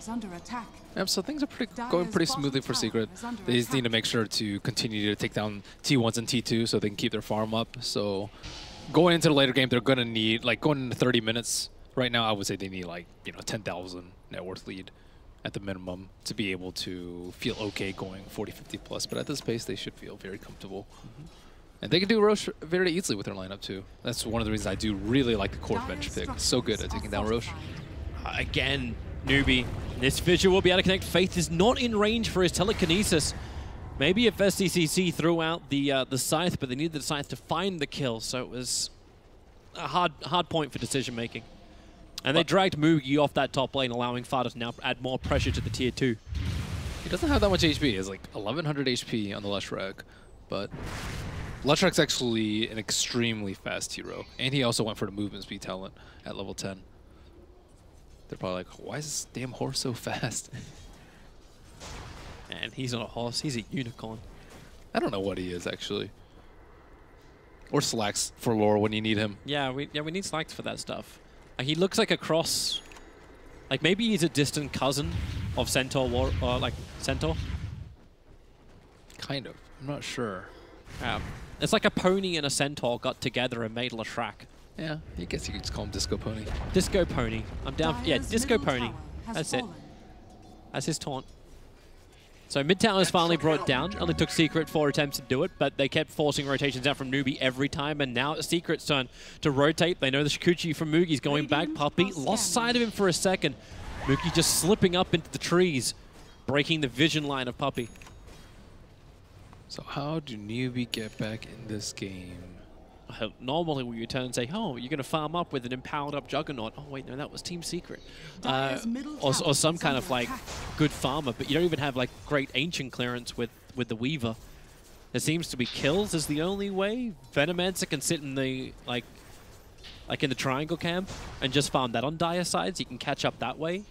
Yep, so things are going pretty smoothly for Secret. They just need to make sure to continue to take down T1s and T2 so they can keep their farm up. So going into the later game, they're going to need, like going into 30 minutes, right now I would say they need like, 10,000 net worth lead at the minimum to be able to feel okay going 40-50 plus. But at this pace, they should feel very comfortable. And they can do Roche very easily with their lineup too. That's one of the reasons I do really like the core bench pick. It's so good at taking down Roche. Again, Newbee, this fissure will be able to connect. Faith is not in range for his telekinesis. Maybe if SDCC threw out the Scythe, but they needed the Scythe to find the kill, so it was a hard point for decision making. And they dragged Mugi off that top lane, allowing Fada to now add more pressure to the tier 2. He doesn't have that much HP. He has like 1100 HP on the Leshrac, but Leshrac's actually an extremely fast hero, and he also went for the movement speed talent at level 10. They're probably like, why is this damn horse so fast? And he's not a horse, he's a unicorn. I don't know what he is, actually. Or Slacks for lore when you need him. Yeah, we need Slacks for that stuff. He looks like a cross. Like maybe he's a distant cousin of Centaur or like Centaur. Kind of. I'm not sure. It's like a pony and a centaur got together and made Leshrac. Yeah, I guess you could just call him Disco Pony. Disco Pony. I'm down. Yeah, Disco Pony. That's it. That's his taunt. So mid tower is finally brought down. Only took Secret 4 attempts to do it, but they kept forcing rotations out from Newbee every time, and now it's Secret's turn to rotate. They know the Shikuchi from Mugi's going back. Puppey lost sight of him for a second. Mugi just slipping up into the trees, breaking the vision line of Puppey. So how do Newbee get back in this game? Normally when you turn and say, oh, you're going to farm up with an empowered up Juggernaut. Oh, wait, no, that was Team Secret. Or some kind of, like, good farmer, but you don't even have, like, great ancient clearance with the Weaver. There seems to be kills is the only way. Venomancer can sit in the, like in the triangle camp and just farm that on Dire sides. You can catch up that way.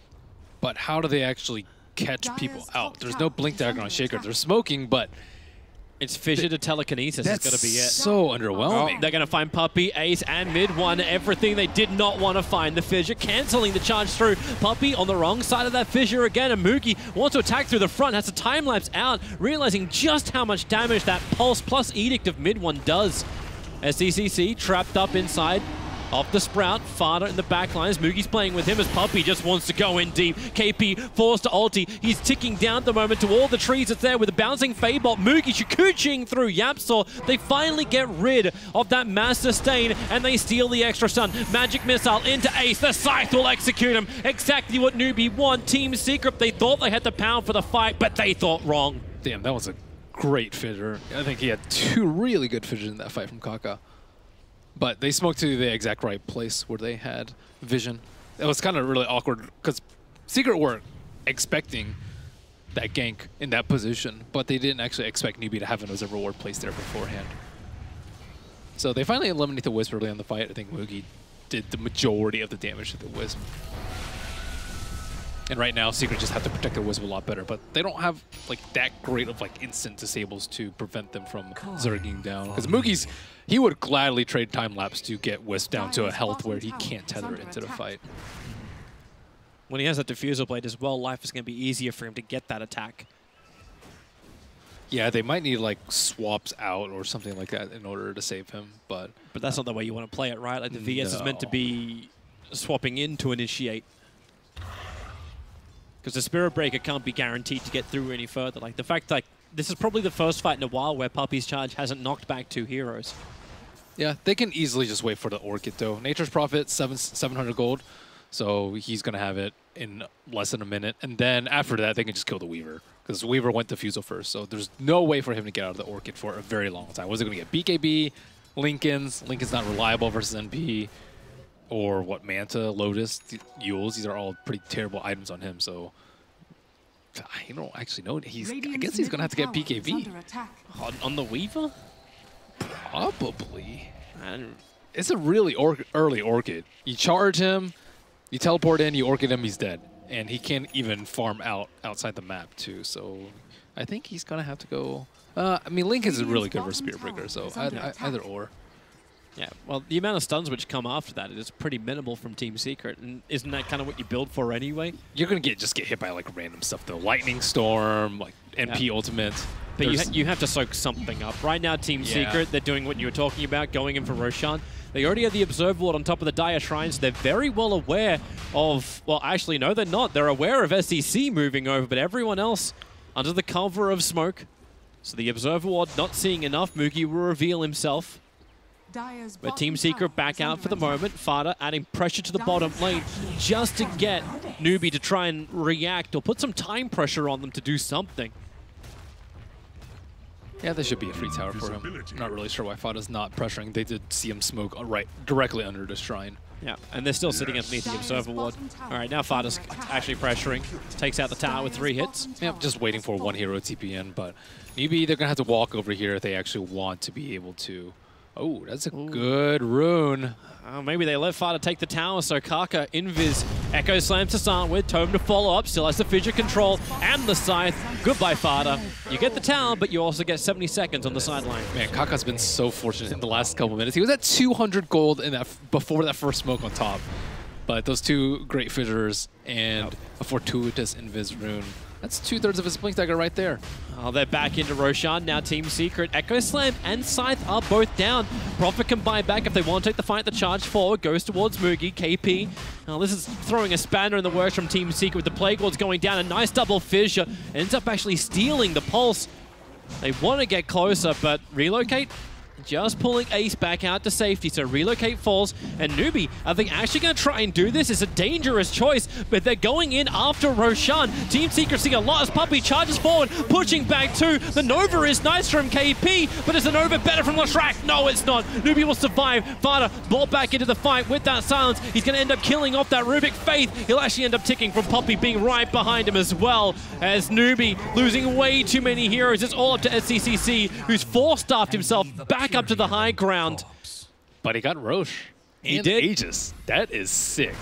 But how do they actually catch people out? There's no Blink Dagger on Shaker. They're smoking, but it's fissure to telekinesis. That's going to be it. So underwhelming. Oh, they're going to find Puppey, Ace, and mid one. Everything they did not want to find. The fissure canceling the charge through. Puppey on the wrong side of that fissure again. And Mugi wants to attack through the front. Has to time lapse out, realizing just how much damage that pulse plus edict of mid one does. SDCC trapped up inside. of the Sprout. Fada in the back line as Moogie's playing with him as Puppey just wants to go in deep. KP forced to ulti. He's ticking down at the moment to all the trees that's there with a bouncing Fadebot. Moogie Shikuching through Yapsaw. They finally get rid of that mass sustain and they steal the extra stun. Magic Missile into Ace. The Scythe will execute him. Exactly what Newbee want. Team Secret, they thought they had the power for the fight, but they thought wrong. Damn, that was a great fissure. I think he had 2 really good fissures in that fight from Kaka. But they smoked to the exact right place where they had vision. It was kind of really awkward because Secret weren't expecting that gank in that position, but they didn't actually expect Newbee to have an as reward placed there beforehand. So they finally eliminate the Wisp early on the fight. I think Moogie did the majority of the damage to the Wisp. And right now, Secret just have to protect the Wisp a lot better, but they don't have like that great of like instant disables to prevent them from zerging down. Because Moogie's, he would gladly trade time lapse to get Wisp down to a health where he can't tether into the fight. When he has that Diffusal Blade as well, life is going to be easier for him to get that attack. Yeah, they might need like swaps out or something like that in order to save him, but that's not the way you want to play it, right? Like the VS is meant to be swapping in to initiate. Because the Spirit Breaker can't be guaranteed to get through any further. Like the fact that this is probably the first fight in a while where Puppey's charge hasn't knocked back 2 heroes. Yeah, they can easily just wait for the Orchid though. Nature's Prophet, 700 gold, so he's gonna have it in less than a minute. And then after that, they can just kill the Weaver. Because the Weaver went Diffusal first, so there's no way for him to get out of the Orchid for a very long time. Was it gonna get BKB, Lincoln's not reliable versus NP, or what, Manta, Lotus, Yules, these are all pretty terrible items on him, so I don't actually know. I guess he's going to have to get BKB. On the Weaver? Probably. It's a really early Orchid. You charge him, you teleport in, you Orchid him, he's dead. And he can't even farm outside the map, too, so I think he's going to have to go... I mean, Link is really good for Spirit Breaker, so either or. Yeah, well, the amount of stuns which come after that is pretty minimal from Team Secret, and isn't that kind of what you build for anyway? You're going to just get hit by like random stuff, though. Lightning Storm, like NP Ultimate. But you have to soak something up. Right now, Team Secret, they're doing what you were talking about, going in for Roshan. They already have the Observer Ward on top of the Dire Shrines. They're very well aware of... Well, actually, no, they're not. They're aware of SEC moving over, but everyone else under the cover of smoke. So the Observer Ward not seeing enough. Moogie will reveal himself. But Team Secret back out for the moment. Fada adding pressure to the bottom lane just to get Newbee to try and react or put some time pressure on them to do something. Yeah, there should be a free tower for him. I'm not really sure why Fada's not pressuring. They did see him smoke right directly under the shrine. Yeah, and they're still sitting underneath the Observer Ward. All right, now Fada's actually pressuring. Takes out the tower with 3 hits. Yeah, just waiting for 1 hero TPN, but Newbee, they're going to have to walk over here if they actually want to be able to... Oh, that's a good rune. Maybe they let Fada take the tower, so Kaka, Invis, Echo Slam to start with, Tome to follow up, still has the Fissure Control and the Scythe. Goodbye, Fada. You get the tower, but you also get 70 seconds on the sideline. Man, Kaka's been so fortunate in the last couple minutes. He was at 200 gold in that before that first smoke on top. But those 2 great fissures and a fortuitous Invis rune. That's 2/3 of his Blink Dagger right there. Oh, they're back into Roshan. Now Team Secret, Echo Slam and Scythe are both down. Prophet can buy back if they want to take the fight. The charge forward goes towards Moogie. KP. Now this is throwing a spanner in the works from Team Secret with the Plague Lords going down. A nice double fissure. Ends up actually stealing the pulse. They want to get closer, but relocate? Just pulling Ace back out to safety, so relocate falls. And Newbee, are they actually going to try and do this? It's a dangerous choice, but they're going in after Roshan. Team Secret seeing a lot as Puppey charges forward, pushing back too. The Nova is nice from KP, but is the Nova better from Lashrak? No, it's not. Newbee will survive. Fada brought back into the fight with that silence. He's going to end up killing off that Rubik Faith. He'll actually end up ticking from Puppey being right behind him as well, as Newbee losing way too many heroes. It's all up to SCCC, who's 4-staffed himself back up to the high ground. But he got Roche. He did. Aegis. That is sick.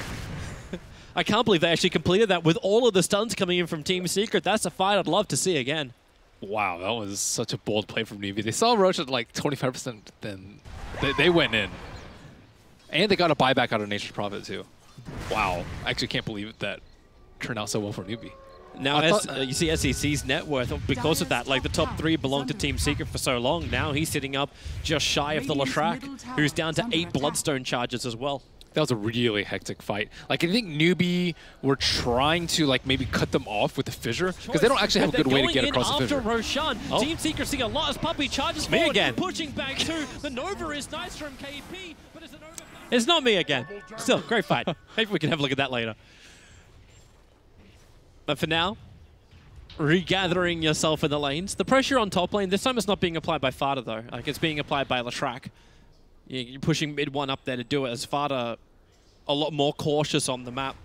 I can't believe they actually completed that with all of the stuns coming in from Team Secret. That's a fight I'd love to see again. Wow, that was such a bold play from Newbee. They saw Roche at like 25%, then they went in. And they got a buyback out of Nature's Prophet too. Wow, I actually can't believe that turned out so well for Newbee. Now, you see SEC's net worth because of that. Like, the top 3 belonged to Team Secret for so long. Now he's sitting up just shy of the Lashrak, who's down to 8 Bloodstone charges as well. That was a really hectic fight. Like, I think Newbee were trying to, like, maybe cut them off with the fissure, because they don't actually have a good way to get across the fissure. After Roshan, Team Secret seeing a lot as Puppey charges forward, again. Pushing back too. The Nova is nice from KP, but it's a Nova. It's not me again. Still, great fight. Maybe we can have a look at that later. But for now, regathering yourself in the lanes. The pressure on top lane, this time it's not being applied by Fada though. Like, it's being applied by Lashrak. You're pushing mid 1 up there to do it, as Fada a lot more cautious on the map.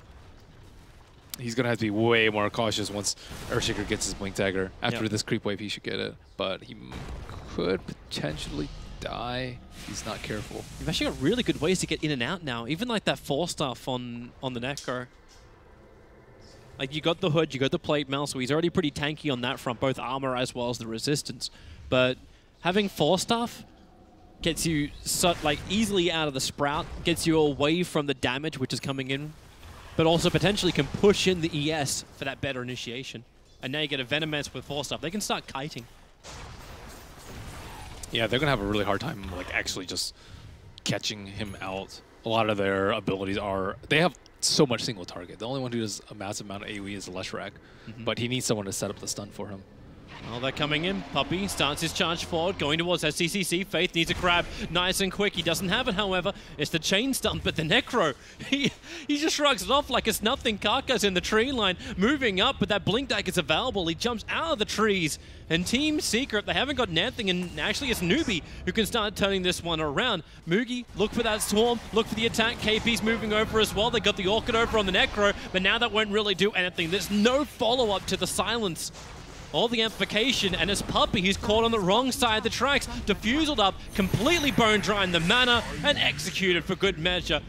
He's going to have to be way more cautious once Earthshaker gets his Blink Dagger. After this creep wave, he should get it. But he could potentially die if he's not careful. You've actually got really good ways to get in and out now. Even like that 4 stuff on the Necro. Like, you got the hood, you got the plate mail, so he's already pretty tanky on that front, both armor as well as the resistance. But having 4 stuff gets you like easily out of the sprout, gets you away from the damage which is coming in, but also potentially can push in the ES for that better initiation. And now you get a Venomance with 4 stuff. They can start kiting. Yeah, they're going to have a really hard time, like, actually just catching him out. A lot of their abilities are, they have so much single target. The only one who does a massive amount of AoE is Lashrak, but he needs someone to set up the stun for him. Well, they're coming in. Puppey starts his charge forward, going towards SCCC. Faith needs a grab nice and quick. He doesn't have it, however. It's the chain stun, but the Necro, he just shrugs it off like it's nothing. Karka's in the tree line, moving up, but that Blink Dagger is available. He jumps out of the trees. And Team Secret, they haven't got nothing, and actually it's Newbee who can start turning this one around. Mugi, look for that swarm, look for the attack. KP's moving over as well. They got the Orchid over on the Necro, but now that won't really do anything. There's no follow-up to the silence. All the amplification, and it's Puppey who's caught on the wrong side of the tracks, diffused up, completely bone dry in the mana, and executed for good measure.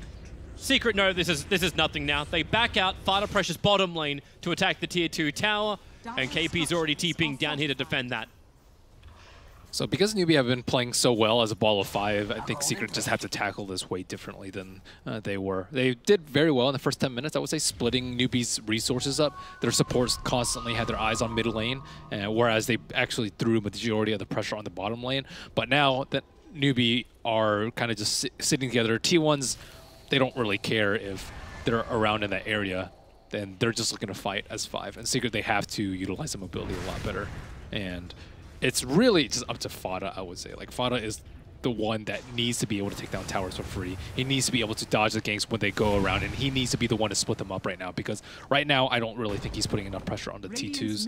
Secret know this is nothing now. They back out, Fada pressures bottom lane to attack the tier 2 tower, and KP's already TPing down here to defend that. So because Newbee have been playing so well as a ball of 5, I think Secret just have to tackle this way differently than they were. They did very well in the first 10 minutes, I would say, splitting Newbee's resources up. Their supports constantly had their eyes on mid lane, whereas they actually threw a majority of the pressure on the bottom lane. But now that Newbee are kind of just sitting together, T1s, they don't really care if they're around in that area. Then they're just looking to fight as 5. And Secret, they have to utilize the mobility a lot better. And it's really just up to Fada, I would say. Like, Fada is the one that needs to be able to take down towers for free. He needs to be able to dodge the ganks when they go around, and he needs to be the one to split them up right now, because right now I don't really think he's putting enough pressure on the T2s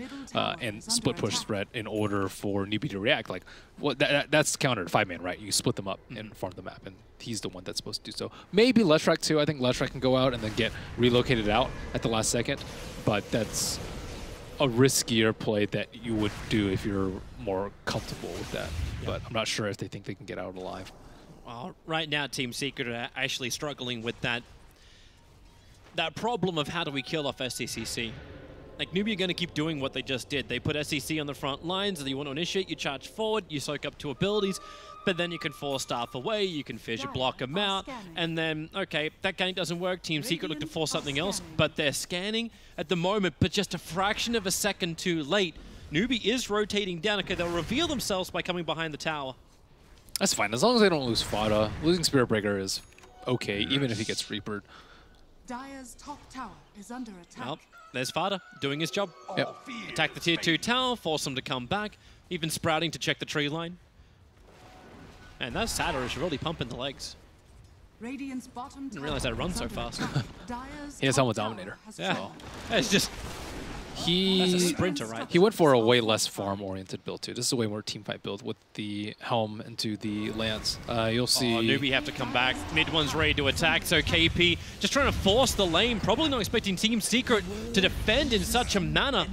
and split push threat in order for Newbee to react. Like, well, that's counter to 5-man, right? You split them up in front of the map, and he's the one that's supposed to do so. Maybe Leshrak too. I think Leshrak can go out and then get relocated out at the last second, but that's a riskier play that you would do if you're more comfortable with that. Yeah. But I'm not sure if they think they can get out alive. Well, right now Team Secret are actually struggling with that problem of how do we kill off SCCC. Like, Newbee are going to keep doing what they just did. They put SCC on the front lines, and you want to initiate, you charge forward, you soak up 2 abilities, but then you can force staff away, you can fissure block them out, and then, okay, that gank doesn't work. Team Secret look to force something else, but they're scanning at the moment, but just a fraction of a second too late. Newbee is rotating down. Okay, they'll reveal themselves by coming behind the tower. That's fine, as long as they don't lose Fada. Losing Spirit Breaker is okay, even if he gets Reapered. Dire's top tower is under attack. Well, there's Fada doing his job. Yep. Attack the tier 2 tower, force them to come back, even sprouting to check the tree line. And that Sada is really pumping the legs. Radiant's bottom Didn't realize that run so fast. He has Helmet Dominator. Yeah. So. It's just... That's a sprinter, right? He went for a way less farm-oriented build, too. This is a way more teamfight build with the Helm into the Lance. You'll see... Newbee have to come back. Mid one's ready to attack, so KP just trying to force the lane. Probably not expecting Team Secret to defend in such a manner.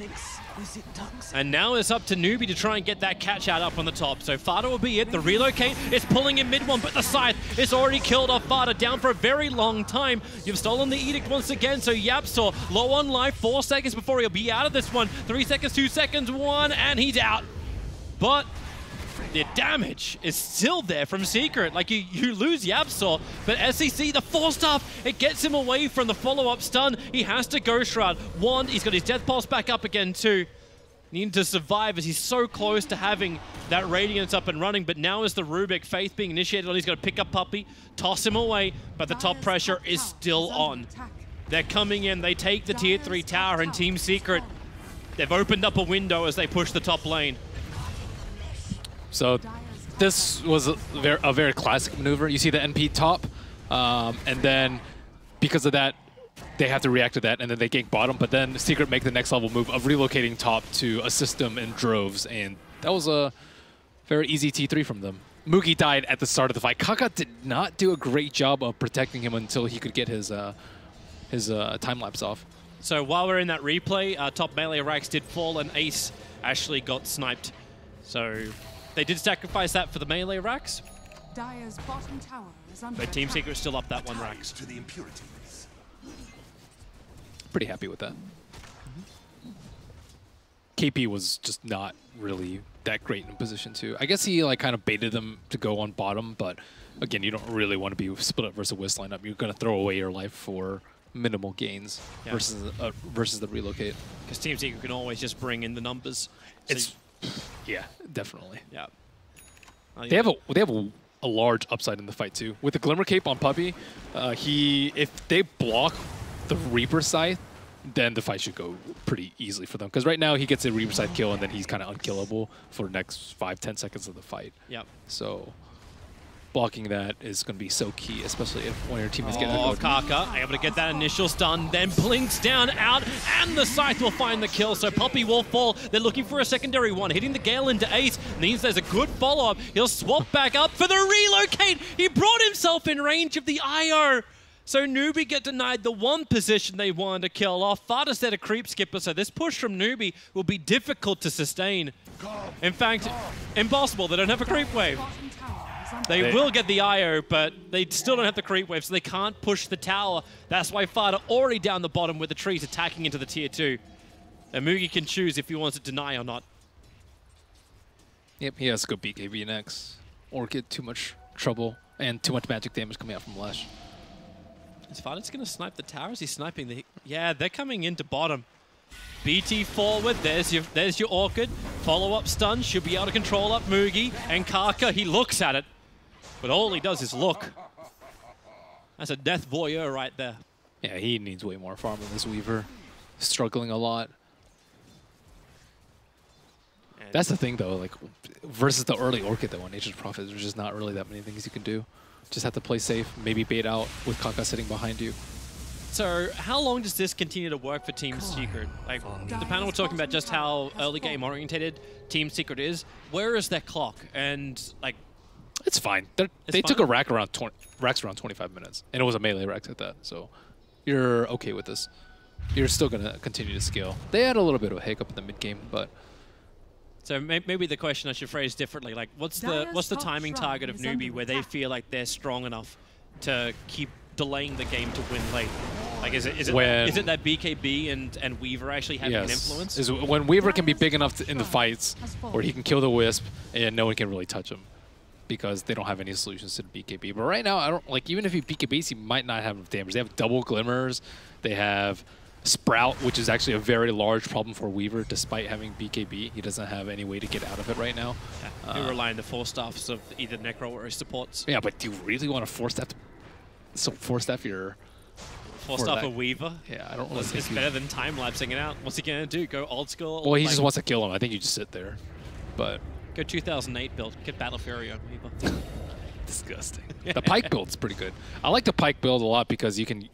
And now it's up to Newbee to try and get that catch out up on the top. So Fada will be it. The relocate is pulling in mid one, but the Scythe is already killed off Fada, down for a very long time. You've stolen the Edict once again, so Yapsaw low on life, 4 seconds before he'll be out of this one. 3 seconds, 2 seconds, 1, and he's out. But the damage is still there from Secret. Like, you lose Yapsor, but SEC, the Force Staff, it gets him away from the follow-up stun. He has to Ghost Shroud. One, he's got his Death Pulse back up again too. Needing to survive as he's so close to having that Radiance up and running, but now is the Rubik Faith being initiated on. He's got to pick up Puppey, toss him away, but the top pressure is still on. They're coming in, they take the tier 3 tower, and Team Secret, they've opened up a window as they push the top lane. So this was a very classic maneuver. You see the NP top, and then because of that, they have to react to that, and then they gank bottom, but then Secret make the next level move of relocating top to assist them in droves, and that was a very easy T3 from them. Mugi died at the start of the fight. Kaka did not do a great job of protecting him until he could get his time-lapse off. So while we're in that replay, top melee racks did fall, and Ace actually got sniped. So they did sacrifice that for the melee racks, Dire's bottom tower is under but Team attack. Secret still up that one racks. To the impurities. Pretty happy with that. KP was just not really that great in position too. I guess he like kind of baited them to go on bottom, but again, you don't really want to be split up versus a Wisp lineup. You're going to throw away your life for minimal gains versus the relocate. Because Team Secret can always just bring in the numbers. So Yeah, definitely. yeah. They have a large upside in the fight too. With the Glimmer Cape on Puppey, if they block the Reaper Scythe, then the fight should go pretty easily for them. Because right now he gets a Reaper Scythe kill and then he's kind of unkillable for the next 5-10 seconds of the fight. Yep. So blocking that is going to be so key, especially if one of your teammates get that. Kaka able to get that initial stun, then blinks down, out, and the Scythe will find the kill, so Puppey will fall. They're looking for a secondary one. Hitting the Gale into Ace means there's a good follow-up. He'll swap back up for the relocate. He brought himself in range of the IO. So Newbee get denied the one position they wanted to kill off. Fada said a creep skipper, so this push from Newbee will be difficult to sustain. In fact, impossible. They don't have a creep wave. Bottom tower is under They will get the IO, but they still don't have the creep wave, so they can't push the tower. That's why Fada already down the bottom with the trees attacking into the tier 2. And Mugi can choose if he wants to deny or not. Yep, he has to go BKB next, or get too much trouble and too much magic damage coming out from Lash. Is Fada's going to snipe the tower? Is he sniping the... Yeah, they're coming into bottom. BT forward, there's your Orchid. Follow-up stun, should be able to control up Mugi. And Kaka, he looks at it. But all he does is look. That's a death voyeur right there. Yeah, he needs way more farm than this Weaver. Struggling a lot. And That's the thing, though. Like versus the early Orchid, though, on Nature's Prophet, there's just not really that many things you can do. Just have to play safe, maybe bait out with Kaka sitting behind you. So how long does this continue to work for Team Secret? Like, the panel were talking about just how early game orientated Team Secret is. Where is their clock? And, like... It's fine. They took a rack around racks around 25 minutes, and it was a melee rack at that, so you're okay with this. You're still going to continue to scale. They had a little bit of a hiccup in the mid-game, but... So maybe the question I should phrase differently, like what's the timing target of Newbee where they feel like they're strong enough to keep delaying the game to win late? Like is it that BKB and Weaver actually having an influence? Is when Weaver can be big enough in the fights where he can kill the Wisp and no one can really touch him because they don't have any solutions to the BKB. But right now, I don't like even if he BKBs, he might not have enough damage. They have double glimmers. They have Sprout, which is actually a very large problem for Weaver, despite having BKB. He doesn't have any way to get out of it right now. Yeah, you rely on the Force Staffs of either Necro or his supports. Yeah, but do you really want to Force Staff your... Force Staff a Weaver? Yeah, I don't really think it's better than time-lapsing it out. What's he going to do? Go old school? Well, he just wants to kill him. I think you just sit there. But... Go 2008 build. Get Battle Fury on Weaver. Disgusting. The Pike build's pretty good. I like the Pike build a lot because you can...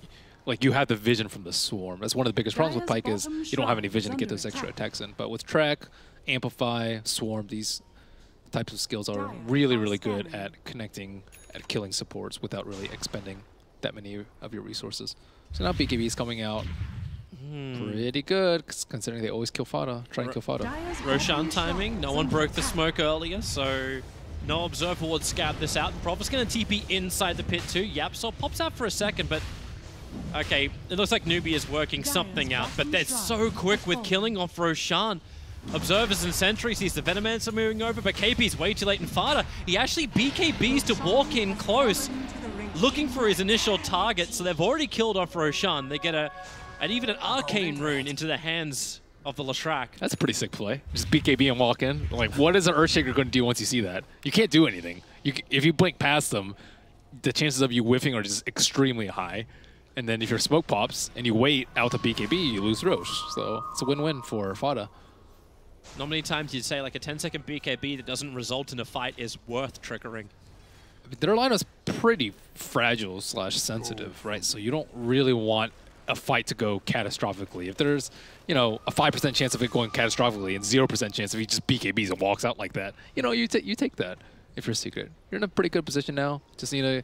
Like, you have the vision from the Swarm. That's one of the biggest problems with Pike is you don't have any vision to get those extra attacks in. But with Track, Amplify, Swarm, these types of skills are really, really good at connecting, at killing supports without really expending that many of your resources. So now BKB is coming out pretty good, considering they always kill Fada, try and kill Fada. Roshan timing, no one broke the smoke earlier, so no Observer would scout this out. Prophet's going to TP inside the pit too. Yapsor pops out for a second, but okay, it looks like Newbee is working something out, but they're so quick with killing off Roshan. Observers and sentries sees the Venomancer moving over, but KP's way too late in Fada. He actually BKBs to walk in close, looking for his initial target, so they've already killed off Roshan. They get even an Arcane Rune into the hands of the Lashrak. That's a pretty sick play. Just BKB and walk in. Like, what is an Earthshaker going to do once you see that? You can't do anything. If you blink past them, the chances of you whiffing are just extremely high. And then if your smoke pops and you wait out the BKB, you lose Rosh. So it's a win-win for Fada. Not many times you'd say like a 10-second BKB that doesn't result in a fight is worth triggering. Their lineup is pretty fragile / sensitive, right? So you don't really want a fight to go catastrophically. If there's, you know, a 5% chance of it going catastrophically and 0% chance if he just BKBs and walks out like that, you know, you take that if you're Secret. You're in a pretty good position now. Just need to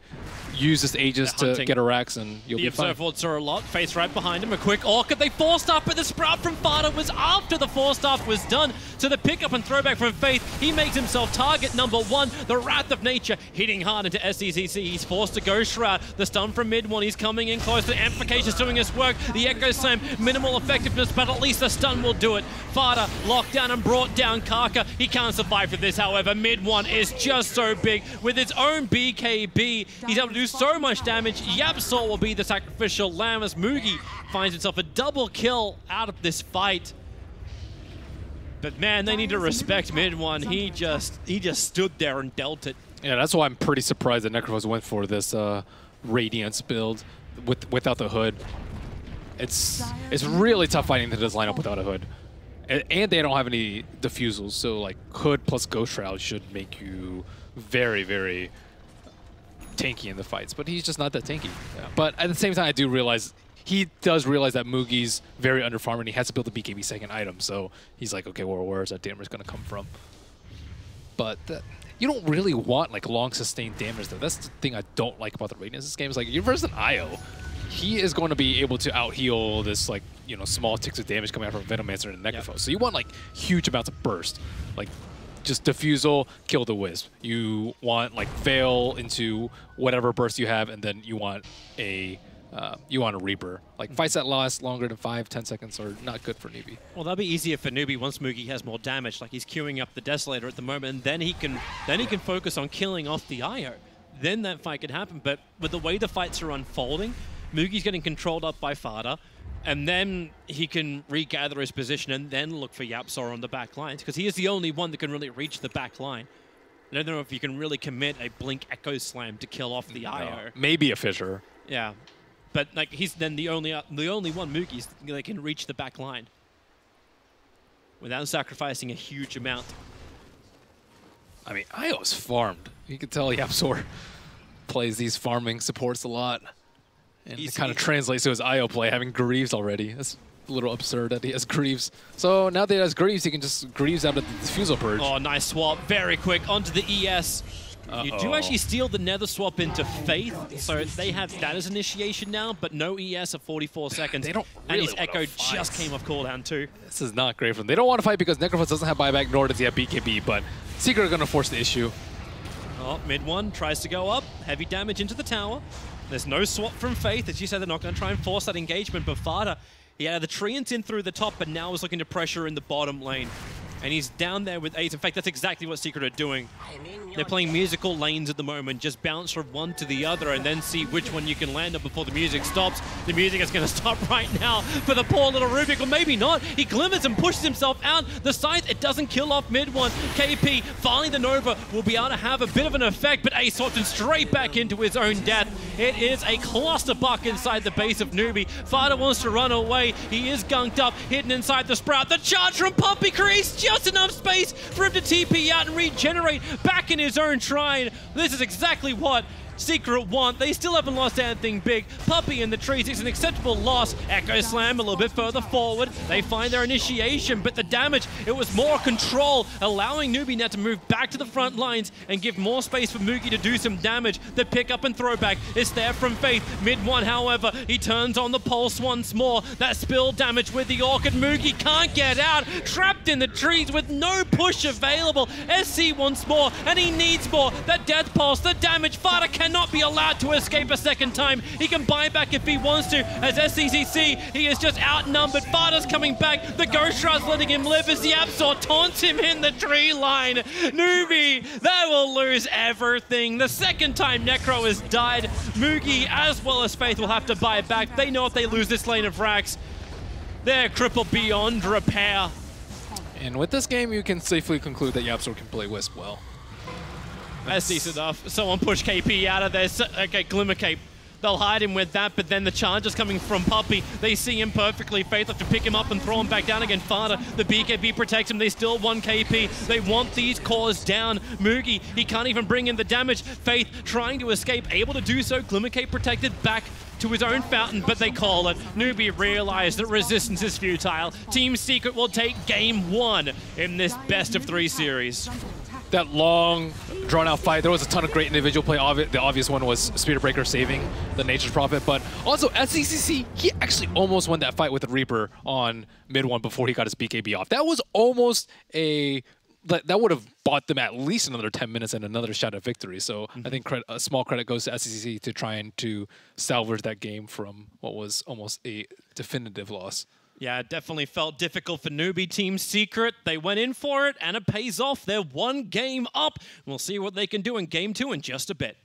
use this Aegis to get a Rax and you'll be fine. The Observer saw a lot. Face right behind him. A quick Orchid. They forced up, but the Sprout from Fada was after the forced up was done. So the pickup and throwback from Faith. He makes himself target number 1. The Wrath of Nature hitting hard into SCCC. He's forced to go Shroud. The stun from mid 1. He's coming in close. The Amplification's doing his work. The Echo Slam, minimal effectiveness, but at least the stun will do it. Fada locked down and brought down Karka. He can't survive for this, however. Mid 1 is just so big. With its own BKB, he's able to do so much damage. YapzOr will be the sacrificial lamb as Mugi finds himself a double kill out of this fight. But man, they need to respect mid 1. He just stood there and dealt it. Yeah, that's why I'm pretty surprised that Necrophos went for this Radiance build without the hood. It's really tough fighting into this lineup without a hood. And they don't have any diffusals, so like hood plus Ghost Shroud should make you very, very tanky in the fights. But he's just not that tanky. Yeah. But at the same time, he does realize that Mugi's very underfarmed and he has to build the BKB second item. So he's like, okay, well, where is that damage going to come from? But you don't really want like long sustained damage though. That's the thing I don't like about the Radiance. This game is like, you're versus an IO. He is going to be able to out-heal this, like, you know, small ticks of damage coming out from Venomancer and Necrophos. Yep. So you want, like, huge amounts of burst. Like, just Diffusal, kill the Wisp. You want, like, Veil into whatever burst you have, and then you want a Reaper. Like, fights that last longer than 5-10 seconds are not good for Newbee. Well, that'll be easier for Newbee once Mugi has more damage. Like, he's queuing up the Desolator at the moment, and then he can focus on killing off the IO. Then that fight could happen. But with the way the fights are unfolding, Mugi's getting controlled up by Fada, and then he can regather his position and then look for YapzOr on the back lines, because he is the only one that can really reach the back line. I don't know if you can really commit a Blink Echo Slam to kill off the IO. Maybe a Fissure. Yeah, but like he's then the only one Mugi's that can reach the back line without sacrificing a huge amount. I mean, IO's farmed. You can tell YapzOr plays these farming supports a lot. And it kind of translates to his IO play, having Greaves already. That's a little absurd that he has Greaves. So now that he has Greaves, he can just Greaves out of the Diffusal Purge. Oh, nice swap. Very quick onto the ES. You do actually steal the Nether swap into Faith, so they have that as initiation now, but no ES at 44 seconds. They don't really and his Echo just came off cooldown too. This is not great for them. They don't want to fight because Necrophos doesn't have buyback, nor does he have BKB, but Secret are going to force the issue. Oh, mid 1 tries to go up. Heavy damage into the tower. There's no swap from Faith. As you said, they're not going to try and force that engagement, but Fada, he had the Treant in through the top, but now is looking to pressure in the bottom lane. And he's down there with Ace. In fact, that's exactly what Secret are doing. They're playing musical lanes at the moment. Just bounce from one to the other and then see which one you can land on before the music stops. The music is going to stop right now for the poor little Rubik, or maybe not. He glimmers and pushes himself out. The Scythe, it doesn't kill off mid 1. KP, finally the Nova will be able to have a bit of an effect, but Ace swapped him straight back into his own death. It is a clusterbuck inside the base of Newbee. Fada wants to run away. He is gunked up, hidden inside the Sprout. The charge from Puppey creates just enough space for him to TP out and regenerate back in his own shrine. This is exactly what Secret want. They still haven't lost anything big. Puppey in the trees, it's an acceptable loss. Echo Slam a little bit further forward. They find their initiation, but the damage, it was more control, allowing Newbee now to move back to the front lines and give more space for Mugi to do some damage. The pickup and throwback is there from Faith. Mid 1, however, he turns on the pulse once more. That spill damage with the Orchid. Mugi can't get out, trapped in the trees with no push available. SC wants more, and he needs more. That death pulse, the damage, Fada can cannot be allowed to escape a second time. He can buy back if he wants to. As SCCC, he is just outnumbered. Farda's coming back. The Ghost Ride's letting him live as the Absol taunts him in the tree line. Newbee, they will lose everything. The second time Necro has died, Mugi as well as Faith will have to buy back. They know if they lose this lane of racks, they're crippled beyond repair. And with this game, you can safely conclude that Yapzor can play Wisp well. That's decent enough. Someone push KP out of there. Okay, Glimmer Cape. They'll hide him with that, but then the charge is coming from Puppey. They see him perfectly. Faith have to pick him up and throw him back down again. Farda, the BKB protects him. They still want KP. They want these cores down. Mugi, he can't even bring in the damage. Faith trying to escape, able to do so. Glimmer Cape protected back to his own fountain, but they call it. Newbee realized that resistance is futile. Team Secret will take game 1 in this best-of-3 series. That long, drawn-out fight, there was a ton of great individual play. The obvious one was Spirit Breaker saving the Nature's Prophet, but also SCCC, he actually almost won that fight with the Reaper on mid 1 before he got his BKB off. That was almost a... That would have bought them at least another 10 minutes and another shot at victory. So I think a small credit goes to SCCC to trying to salvage that game from what was almost a definitive loss. Yeah, it definitely felt difficult for Newbee. Team Secret, they went in for it, and it pays off. They're 1 game up. We'll see what they can do in game 2 in just a bit.